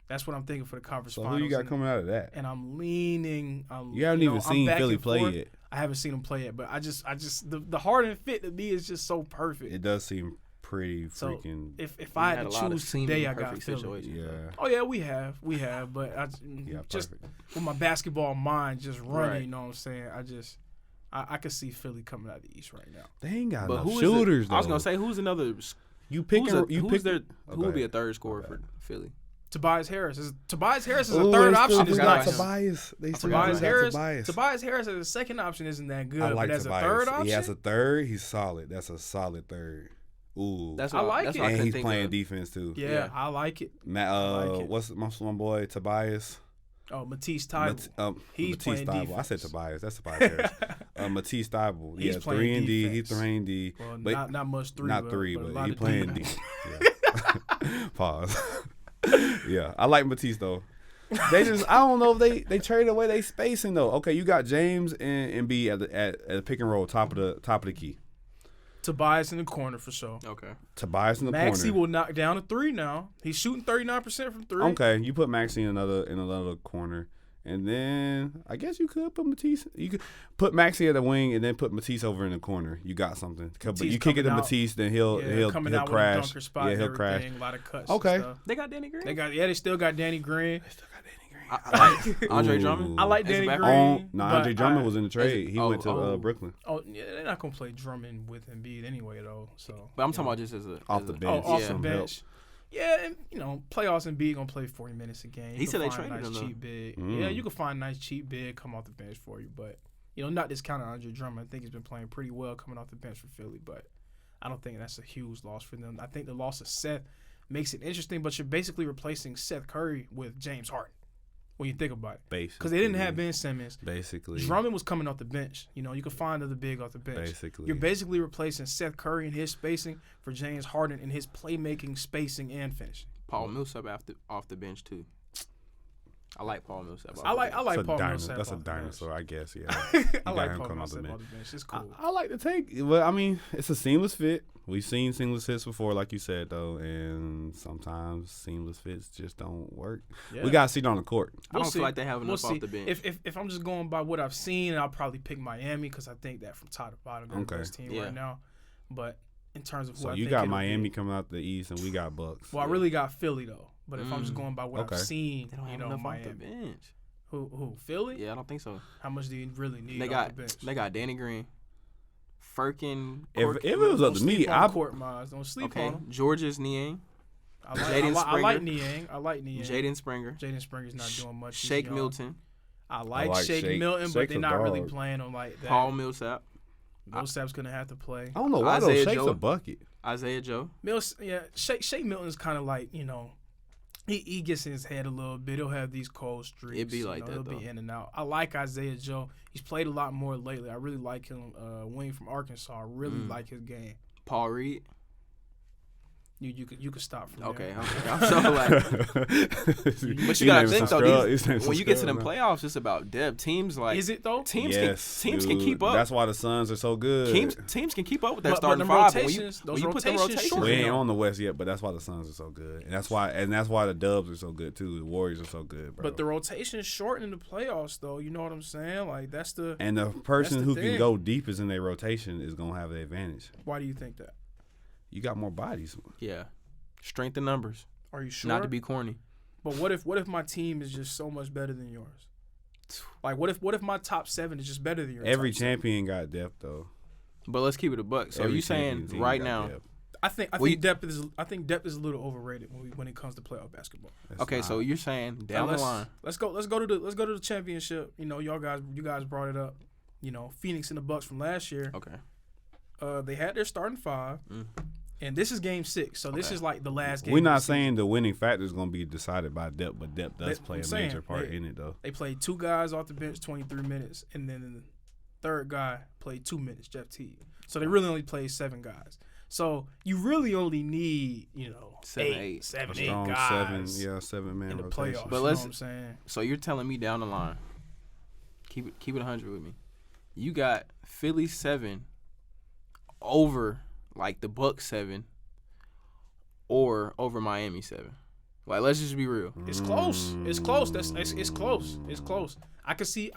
That's what I'm thinking for the conference So finals. who you got and, coming out of that? and I'm leaning. You haven't even I'm seen back Philly and play forth. yet. I haven't seen them play it, but I just the Harden fit to me is just so perfect. It does seem pretty So, freaking. If I had a to lot of choose seeming today, I got perfect Philly. situations. Yeah. Oh yeah, we have, but Yeah, just perfect. with my basketball mind just running, Right. you know what I'm saying? I could see Philly coming out of the East right now. They ain't got But enough who is shooters. I was though. gonna say who's another? you pick Who's, and, a, you who's pick their? Oh, Who go would be a ahead. third scorer Go for Philly? Tobias Harris is a Ooh, third they option. still Is forgot not him. Tobias. They still Tobias got Harris. Tobias. Tobias Harris as a second option isn't that good, I like but as Tobias. a third option, He has a third. He's solid. That's a solid third. Ooh. That's I what like that's it. what I and couldn't he's think playing of. defense too. yeah, Yeah. I like it. Matt, like it. what's my boy Tobias? Oh, Matisse Thybulle. He's Matisse playing Thybulle. I said defense. Tobias. That's Tobias Harris. He's Matisse Thybulle. Yeah, playing 3 and D. He's defense. 3 and D. Well, But not much three, not but, 3, but, a but lot he of playing D. D. Yeah. Pause. Yeah, I like Matisse though. They just I don't know if they traded away they spacing though. Okay, you got James and B at the pick and roll top of the key. Tobias in the corner for sure. Okay. Tobias in the Maxey corner. will knock down a three now. He's shooting 39% from three. Okay, you put Maxey in another corner. And then I guess you could put Matisse. You could put Maxey at the wing and then put Matisse over in the corner. You got something. But Matisse you kick it to coming out. Matisse, then he'll coming out with a crash. dunker spot Yeah, and he'll crash. everything, a lot of cuts. Okay. and stuff. They got Danny Green. They still got Danny Green. I like Andre Ooh. Drummond. I like as a Danny backup. Green. No, but Andre Drummond I- was in the trade. He oh, went to oh. Brooklyn. Oh yeah, they're not gonna play Drummond with Embiid anyway though. So. But I'm talking about just as a Off as the a- bench. Oh, off yeah. the Some bench. Yeah, and playoffs and Embiid gonna play 40 minutes a game. He You said can they find a traded nice him, cheap big. Mm. Yeah, you can find a nice cheap big come off the bench for you, but not discounting Andre Drummond. I think he's been playing pretty well coming off the bench for Philly, but I don't think that's a huge loss for them. I think the loss of Seth makes it interesting, but you're basically replacing Seth Curry with James Harden when you think about it, Basically. because they didn't have Ben Simmons. Basically. Drummond was coming off the bench. You can find another big off the bench. Basically. You're basically replacing Seth Curry and his spacing for James Harden and his playmaking, spacing, and finishing. Paul Millsap off the bench too. I like Paul Millsap. off I the like bench. Paul Millsap. That's a off the bench. dinosaur, I guess. Yeah. I You like got him Paul coming off the Millsap bench. off the bench. It's cool. I like the take, but I mean, it's a seamless fit. We've seen seamless fits before, like you said, though, and sometimes seamless fits just don't work. Yeah. We got to see it on the court. I don't We'll feel see. like they have We'll enough see. off the bench. If I'm just going by what I've seen, I'll probably pick Miami because I think that from top to bottom they're Okay. the best team Yeah. right now. But in terms of who So I you think got it'll Miami be, coming out the East, and we got Bucks. well, I really got Philly though. But if I'm just Mm. going by what Okay. I've seen, They don't have enough off the Miami. bench. Who Philly? Yeah, I don't think so. How much do you really need They off got the bench? they got Danny Green, Firkin. If it was up Don't to me, sleep on I Court Miles. Don't sleep Okay, on him. Georges Niang, I like, Jaden I like Springer. Niang. I like Niang. Jaden Springer, Jaden Springer's not doing much. He's Shake young. Milton, I like like Shake Shake. Milton, but Shake's they're a not really dog. playing him like that. Paul Millsap, Millsap's gonna have to play. I don't know why though. Isaiah Shake's Joe. a bucket. Isaiah Joe. Shake Milton's kind of like he gets in his head a little bit. He'll have these cold streaks. It'd be like that, He'll though. be in and out. I like Isaiah Joe. He's played a lot more lately. I really like him. Wing from Arkansas. I really like his game. Paul Reed. You could stop from Okay, there. okay. I'm so like, but you gotta think though. When you get to them playoffs, it's about depth. Teams like Is it though? teams Yes, can dude. keep up. That's why the Suns are so good. Teams can keep up with that But starting them five. But rotations, when those you put them rotations rotations, short. We ain't Yeah. on the West yet, but that's why the Suns are so good, and that's why the Dubs are so good too. The Warriors are so good, bro. But the rotation is short in the playoffs, though. You know what I'm saying? Like that's the. and the person the who thing. can go deepest in their rotation is gonna have the advantage. Why do you think that? You got more bodies. yeah, strength in numbers. Are you sure? Not to be corny. But what if my team is just so much better than yours? Like what if my top 7 is just better than yours? Every champion got depth though. But let's keep it a buck. So Every you saying champion team right got now? depth. I think depth is a little overrated when it comes to playoff basketball. Okay, so you're saying down the line. Let's go to the championship. You know, you guys brought it up. You know, Phoenix and the Bucks from last year. Okay. They had their starting five, and this is Game 6, so this is like the last game. We're of the not season. saying the winning factor is going to be decided by depth, but depth does That's play what a I'm major saying. part in it, though. They played 2 guys off the bench, 23 minutes, and then the third guy played 2 minutes, Jeff Teague. So they really only played 7 guys. So you really only need, you know, 7, 8 Strong guys 7-man in the rotation. playoffs. But you know let's- what I'm saying? So you're telling me down the line. Keep it 100 with me. You got Philly 7 over like the Bucks 7 or over Miami 7. Like, let's just be real. It's close. It's close. It's close. It's close. I could see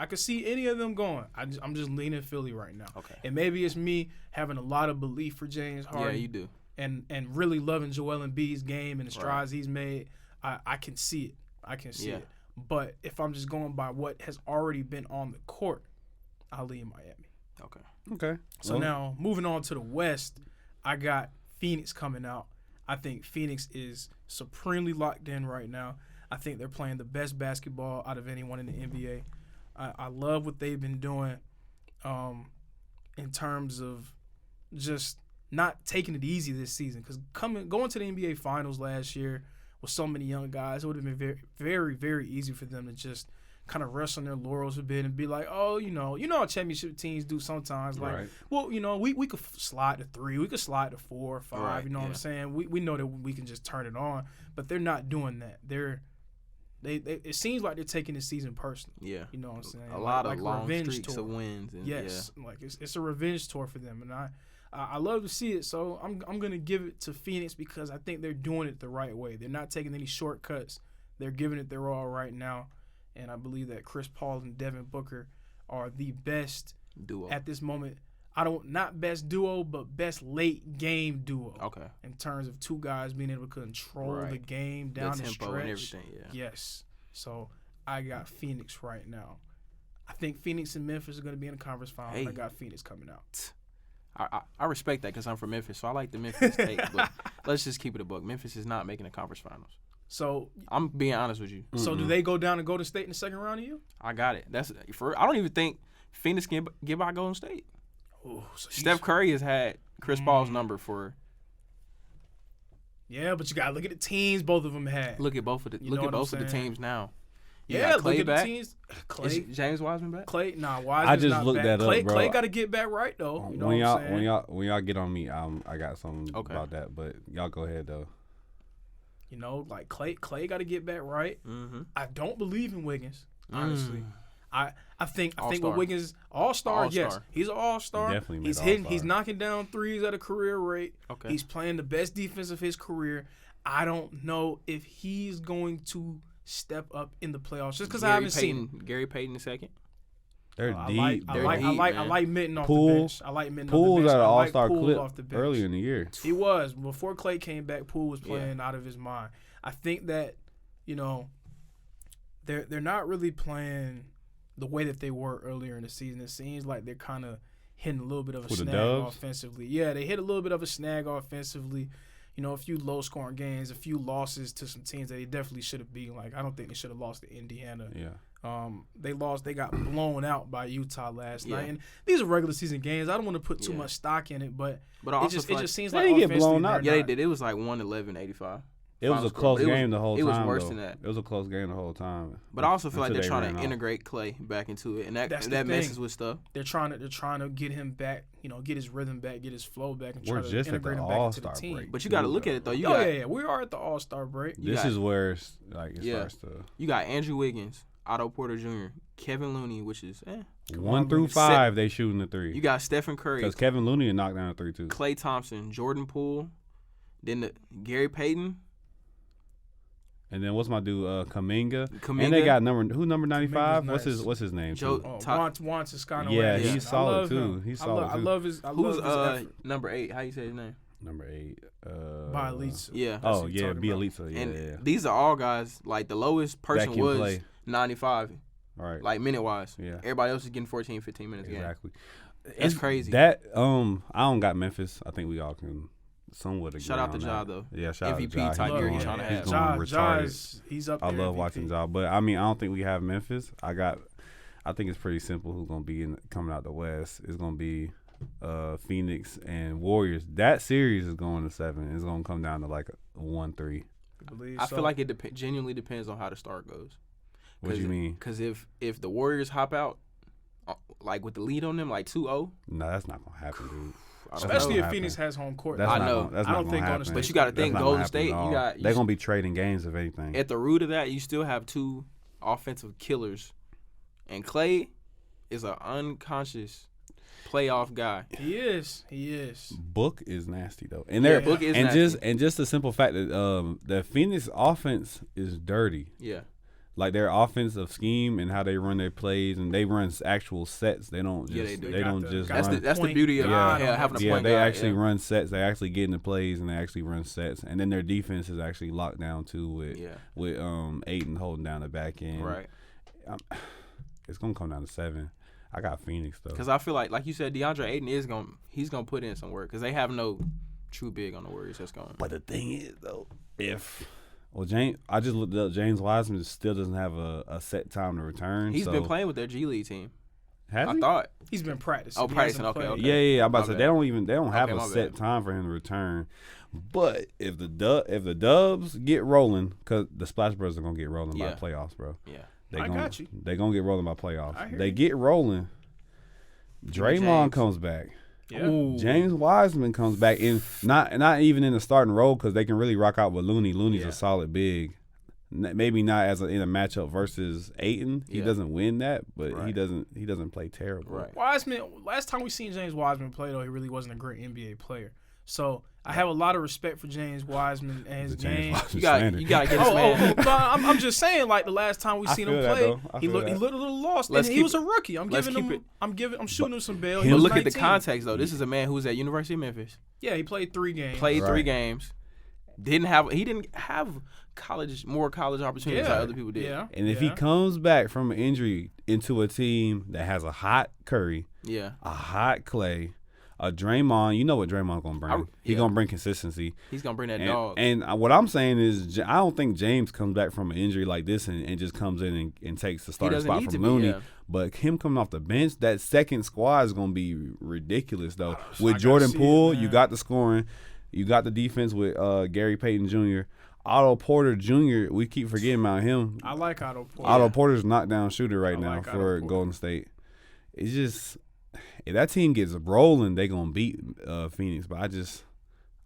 any of them going. I'm just leaning Philly right now. Okay. And maybe it's me having a lot of belief for James Harden. Yeah, you do. And really loving Joel Embiid's game and the strides he's made. I can see it. I can see it. But if I'm just going by what has already been on the court, I'll leave Miami. Okay. Okay. So now, moving on to the West, I got Phoenix coming out. I think Phoenix is supremely locked in right now. I think they're playing the best basketball out of anyone in the NBA. I love what they've been doing in terms of just not taking it easy this season. Because going to the NBA Finals last year with so many young guys, it would have been very, very, very easy for them to just kind of rest on their laurels a bit and be like, oh, you know how championship teams do sometimes. Like, Right. well, you know, we could slide to 3, we could slide to 4 or 5. Right, you know what I'm saying? We know that we can just turn it on, but they're not doing that. They it seems like they're taking the season personal. Yeah. You know what I'm saying? A lot like of long revenge streaks tour. of wins. And, Yes, like it's a revenge tour for them, and I love to see it. So I'm gonna give it to Phoenix because I think they're doing it the right way. They're not taking any shortcuts. They're giving it their all right now, and I believe that Chris Paul and Devin Booker are the best Duo. at this moment. Not best duo, but best late game duo. Okay. In terms of 2 guys being able to control the Right. game down the tempo stretch. and everything. Yeah. Yes. So I got Phoenix right now. I think Phoenix and Memphis are going to be in the conference finals. Hey. I got Phoenix coming out. I respect that because I'm from Memphis, so I like the Memphis take. But let's just keep it a buck. Memphis is not making the conference finals. So I'm being honest with you. so do they go down to Golden State in the second round of you? I got it. I don't even think Phoenix can get by Golden State. Ooh, so Steph Curry has had Chris Paul's number for. Yeah, but you got to look at the teams both of them had. Look at both of the You know what I'm the saying? teams now. You yeah, got look Clay at back. the teams. Clay, Is James Wiseman back? Wiseman's I just not looked back. that up, Clay, bro. Clay got to get back right though. You know what I'm saying? when y'all get on me, I got something Okay. about that, but y'all go ahead though. You know, like Clay got to get back right. Mm-hmm. I don't believe in Wiggins, honestly. I think All-star. with Wiggins, all-star, yes. All-star. He's an all-star. He definitely made He's hitting, all-star. he's knocking down threes at a career rate. Okay. He's playing the best defense of his career. I don't know if he's going to step up in the playoffs just because I haven't seen him. Gary Payton II. They're I deep. like They're deep. man. Mitten off Poole- the bench. I like Mitten off the Poole's bench. at an I like all-star Poole clip off the bench. earlier in the year. He was. Before Clay came back, Poole was Yeah. playing out of his mind. I think that, you know, they're not really playing the way that they were earlier in the season. It seems like they're kind of hitting a little bit of a Who, the snag Dubs? offensively. Yeah, they hit a little bit of a snag offensively. You know, a few low-scoring games, a few losses to some teams that they definitely should have beaten. Like, I don't think they should have lost to Indiana. Yeah. They got blown out by Utah last Yeah. night. And these are regular season games. I don't want to put too Yeah. much stock in it, but But I it also just feel seems They like didn't get offensively blown out. they're Yeah, they not- did. It was like 111-85. It was Final a score, close but game the whole time. It was worse though. than that. It was a close game the whole time. But I also feel like Until they're they trying ran to off. integrate Clay back into it, and That's the that thing. messes with stuff. They're trying to get him back, you know, get his rhythm back, get his flow back, and We're try to just at integrate the him back into the All-Star team. break. But you got to look at it though. You Oh got yeah, we are at the All-Star break. You This got- is where it's like it Yeah. starts to you got Andrew Wiggins, Otto Porter Jr., Kevin Looney, which is 1 through Looney. 5. They shooting the three. you got Stephen Curry, Because Kevin Looney knocked down a 3 too. Klay Thompson, Jordan Poole, then Gary Payton, And then what's my dude? Kaminga. Kuminga. And they got number 95. Kuminga's What's his name? Joe- too? Oh, Top- wants is kind of Yeah, he's I solid, love too. him. He's I solid, I too. love his. Who's effort. number 8? How you say his name? Number 8. Bielitsa. Yeah. That's Oh who you're yeah, talking about. Bielitsa. Yeah, and yeah. these are all guys. Like the lowest person can was play. 95, All right. like minute wise. Yeah. Everybody else is getting 14, 15 minutes a game. Exactly. That's crazy. That I don't got Memphis. I think we all can somewhat agree Shout out on to that. Ja, though. Yeah, shout MVP out to Ja. type year He's he's going, trying to he's have. going Ja retarded. he's up I there. love MVP. watching Ja, but I mean, I don't think we have Memphis. I think it's pretty simple who's gonna be coming out the West. It's gonna be Phoenix and Warriors. That series is going to 7. It's gonna come down to like a 1-3. I feel like it genuinely depends on how the start goes. What do you mean? Because if the Warriors hop out, like with the lead on them, like 2-0. No, that's not gonna happen, dude. Especially if happen. Phoenix has home court. That's I not know. Gonna, that's I not don't gonna think Golden happen. State- But you got to That's think not Golden gonna State. happen at all. They're gonna be trading games if anything. At the root of that, you still have 2 offensive killers, and Clay is an unconscious playoff guy. He is. Book is nasty though, and Yeah. they're Book is and nasty. just the simple fact that the Phoenix offense is dirty. Yeah. Like their offensive scheme and how they run their plays, and they run actual sets. They don't just Yeah, they do. they don't got just the- That's run. the point beauty of guard having a Yeah, point they guard. actually yeah. run sets. They actually get in the plays and they actually run sets. And then their defense is actually locked down too with Yeah. Aiden holding down the back end. Right. It's gonna come down to 7. I got Phoenix though. Because I feel like you said, DeAndre Ayton he's gonna put in some work because they have no true big on the Warriors that's going. But the thing is though, I just looked up. James Wiseman still doesn't have a set time to return. He's so, been playing with their G League team. Has I he? thought. He's been practicing. Oh, He practicing, hasn't okay, played. okay. Yeah. I'm about to say My they don't have Okay, a my set bad. time for him to return. But if the Dubs get rolling, because the Splash Brothers are gonna get rolling Yeah. by playoffs, bro. Yeah. I got you. They gonna get rolling by playoffs. I hear They you. get rolling. Draymond James. comes back. Yeah. Ooh. James Wiseman comes back in not even in the starting role because they can really rock out with Looney. Looney's Yeah. a solid big. Maybe not in a matchup versus Ayton. He Yeah. doesn't win that, but he Right. doesn't play terrible. Right. Wiseman, last time we seen James Wiseman play, though, he really wasn't a great NBA player. So I have a lot of respect for James Wiseman and his The James game. Wiseman You got slander. to get this man. No, I'm just saying, like the last time we I seen feel him that, play, though. I he feel looked that. a little lost. Let's And he keep was a rookie. I'm let's giving keep him. I'm shooting him some bail. But He was Look at the 19. context though. This is a man who was at University of Memphis. Yeah, he played 3 games. Played 3 Right. games. He didn't have more college opportunities Yeah, like other people did. Yeah, And if he comes back from an injury into a team that has a hot Curry, Yeah. a hot Clay, a Draymond, you know what Draymond's gonna bring. He's yeah. gonna bring consistency. He's gonna bring that And, dog. and what I'm saying is, I don't think James comes back from an injury like this and just comes in and takes the starting doesn't spot need from to be, Looney. yeah. But him coming off the bench, that second squad is gonna be ridiculous though. I With gotta Jordan see it, Poole, you man. got the scoring, you got the defense with Gary Payton Jr. Otto Porter Jr. We keep forgetting about him. I like Otto Porter. Otto Porter's knockdown shooter right I now like Otto for Porter. Golden State. It's just if that team gets rolling, they gonna beat Phoenix. But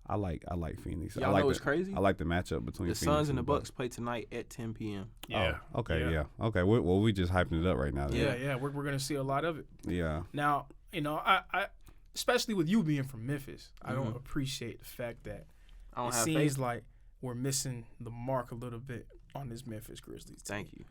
I like Phoenix. Y'all I like know what's crazy? I like the matchup between The Phoenix Suns and the Bucks. Bucks play tonight at 10 p.m. Yeah. Oh, okay. Yeah. Yeah. Okay. Well, we just hyping it up right now. Yeah, Then. yeah. We're gonna see a lot of it. Yeah. Now, I especially with you being from Memphis, I don't Mm-hmm. appreciate the fact that I don't it have seems faith. like we're missing the mark a little bit on this Memphis Grizzlies team. Thank you.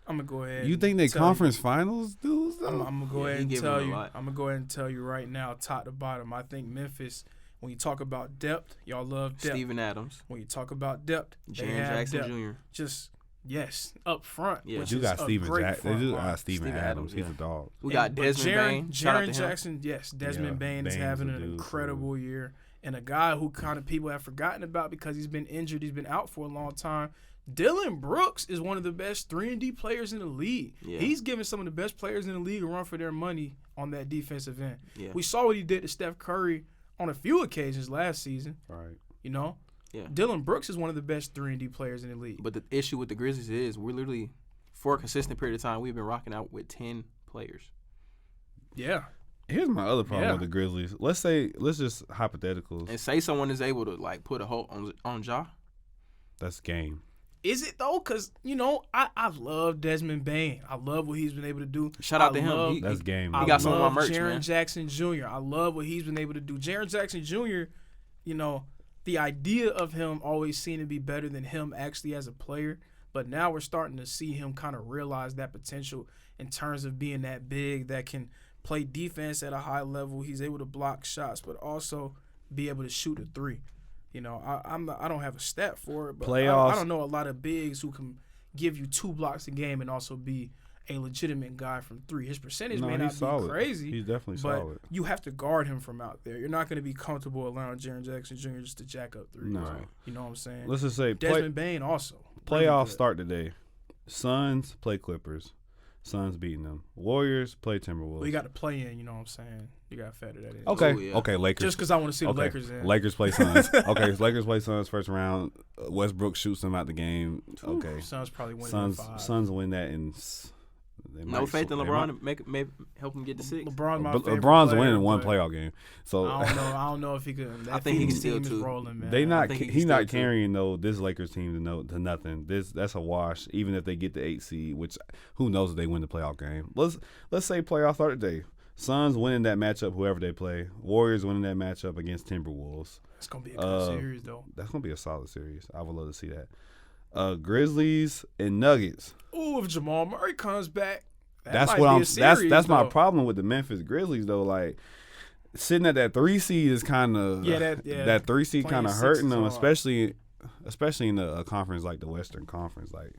I'm gonna go ahead. You and think they tell conference finals, dudes? I'm though? gonna go Yeah, ahead he and giving tell them a you. lot. I'm gonna go ahead and tell you right now, top to bottom. I think Memphis. When you talk about depth, y'all love depth. Steven Adams, When you talk about depth, they Jaren have Jackson depth. Jr. Just yes, up front. Yeah. which You is got a Steven great Jackson. They front do line. got Steven Steven Adams. Adams, He's yeah. a dog. We got But Desmond Bain. Shout out to Jaren him. Jackson, yes, Desmond Yeah, Bain is Bain's having a an dude, incredible year, and a guy who kind of people have forgotten about because he's been injured, he's been out for a long time. Dylan Brooks is one of the best 3-and-D players in the league. Yeah. He's giving some of the best players in the league a run for their money on that defensive end. Yeah. We saw what he did to Steph Curry on a few occasions last season. Right. Yeah. Dylan Brooks is one of the best 3-and-D players in the league. But the issue with the Grizzlies is we're literally, for a consistent period of time, we've been rocking out with 10 players. Yeah. Here's my other problem Yeah. with the Grizzlies. Let's just hypotheticals. And say someone is able to like put a hold on Ja. That's game. Is it though? Because, I love Desmond Bain. I love what he's been able to do. Shout out I to him. love- He- That's game. I got some of my love merch, Jaren man. Jackson Jr. I love what he's been able to do. Jaren Jackson Jr., the idea of him always seemed to be better than him actually as a player. But now we're starting to see him kind of realize that potential in terms of being that big that can play defense at a high level. He's able to block shots, but also be able to shoot a 3. I don't have a stat for it, but Playoffs. I don't know a lot of bigs who can give you 2 blocks a game and also be a legitimate guy from three. His percentage No, may he's not solid. be crazy, He's definitely but solid. you have to guard him from out there. You're not going to be comfortable allowing Jaren Jackson Jr. just to jack up threes. No. You know what I'm saying? Let's just say Desmond Bane also. really playoffs good. start today. Suns play Clippers. Suns beating them. Warriors play Timberwolves. Well, you got to play in, you know what I'm saying? You got to factor that in. okay. Oh, yeah. Okay, Lakers. Just because I want to see the okay. Lakers in. Lakers play Suns. Okay, so Lakers play Suns first round. Westbrook shoots them out the game. Okay. Suns probably win Suns in 5. Suns win that in No faith in LeBron to make help him get to 6. LeBron's my favorite LeBron's player, winning one but playoff game. So I don't know if he could. I think he can Phoenix still team is too. rolling, man. they not think he can he's not still, too. carrying this Lakers team to nothing. That's a wash. Even if they get the 8 seed, which who knows if they win the playoff game. Let's say playoff start today. Suns winning that matchup, whoever they play. Warriors winning that matchup against Timberwolves. It's gonna be a good series though. That's gonna be a solid series. I would love to see that. Grizzlies and Nuggets. Ooh, if Jamal Murray comes back, that That's might what be I'm. a series, That's my though. problem with the Memphis Grizzlies though. Like sitting at that 3 seed is kind of that 3 seed Playing kind of six hurting is them, hard. especially in a conference like the Western Conference. Like,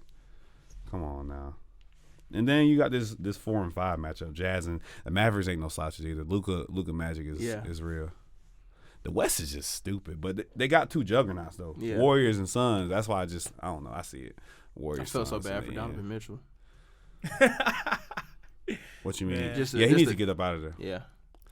come on now. And then you got this 4 and 5 matchup. Jazz and the Mavericks ain't no slouches either. Luka Magic is real. The West is just stupid, but they got 2 juggernauts though. Yeah. Warriors and Suns. That's why I don't know. I see it. I Warriors. felt so Suns, bad for yeah. Donovan Mitchell. What you mean? Man. He Just needs a- to get up out of there. Yeah,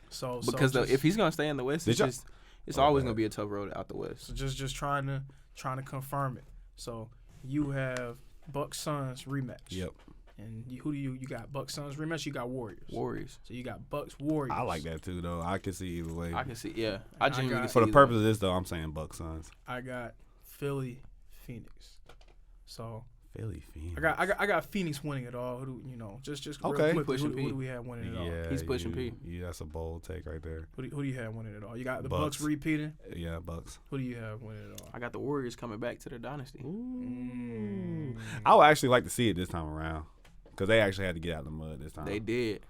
So because just, if he's gonna stay in the West, Did it's Oh, always bad. gonna be a tough road out the West. so just trying to confirm it. So you have Bucks Suns rematch. Yep. And who do you got? Bucks Suns rematch. You got Warriors. Warriors. So you got Bucks Warriors. I like that too, though. I can see either way. I can see. Yeah, I I genuinely got- can see For the either purpose way. of this, though, I'm saying Bucks Suns. I got Philly Phoenix. So Philly Phoenix. I got Phoenix winning it all. Who do you know? Just Okay. real quickly, Pushing who P. do we have winning it all? Yeah, He's pushing P. Yeah, that's a bold take right there. Who do you have winning it all? You got the Bucks. Bucks repeating. Yeah, Bucks. Who do you have winning it all? I got the Warriors coming back to their dynasty. Mm. I would actually like to see it this time around because they actually had to get out of the mud this time. They did.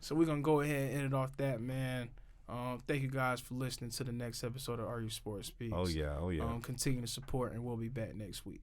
So we're gonna go ahead and end it off that, man. Thank you guys for listening to the next episode of Are You Sports Speaks. Oh yeah. Continue to support, and we'll be back next week.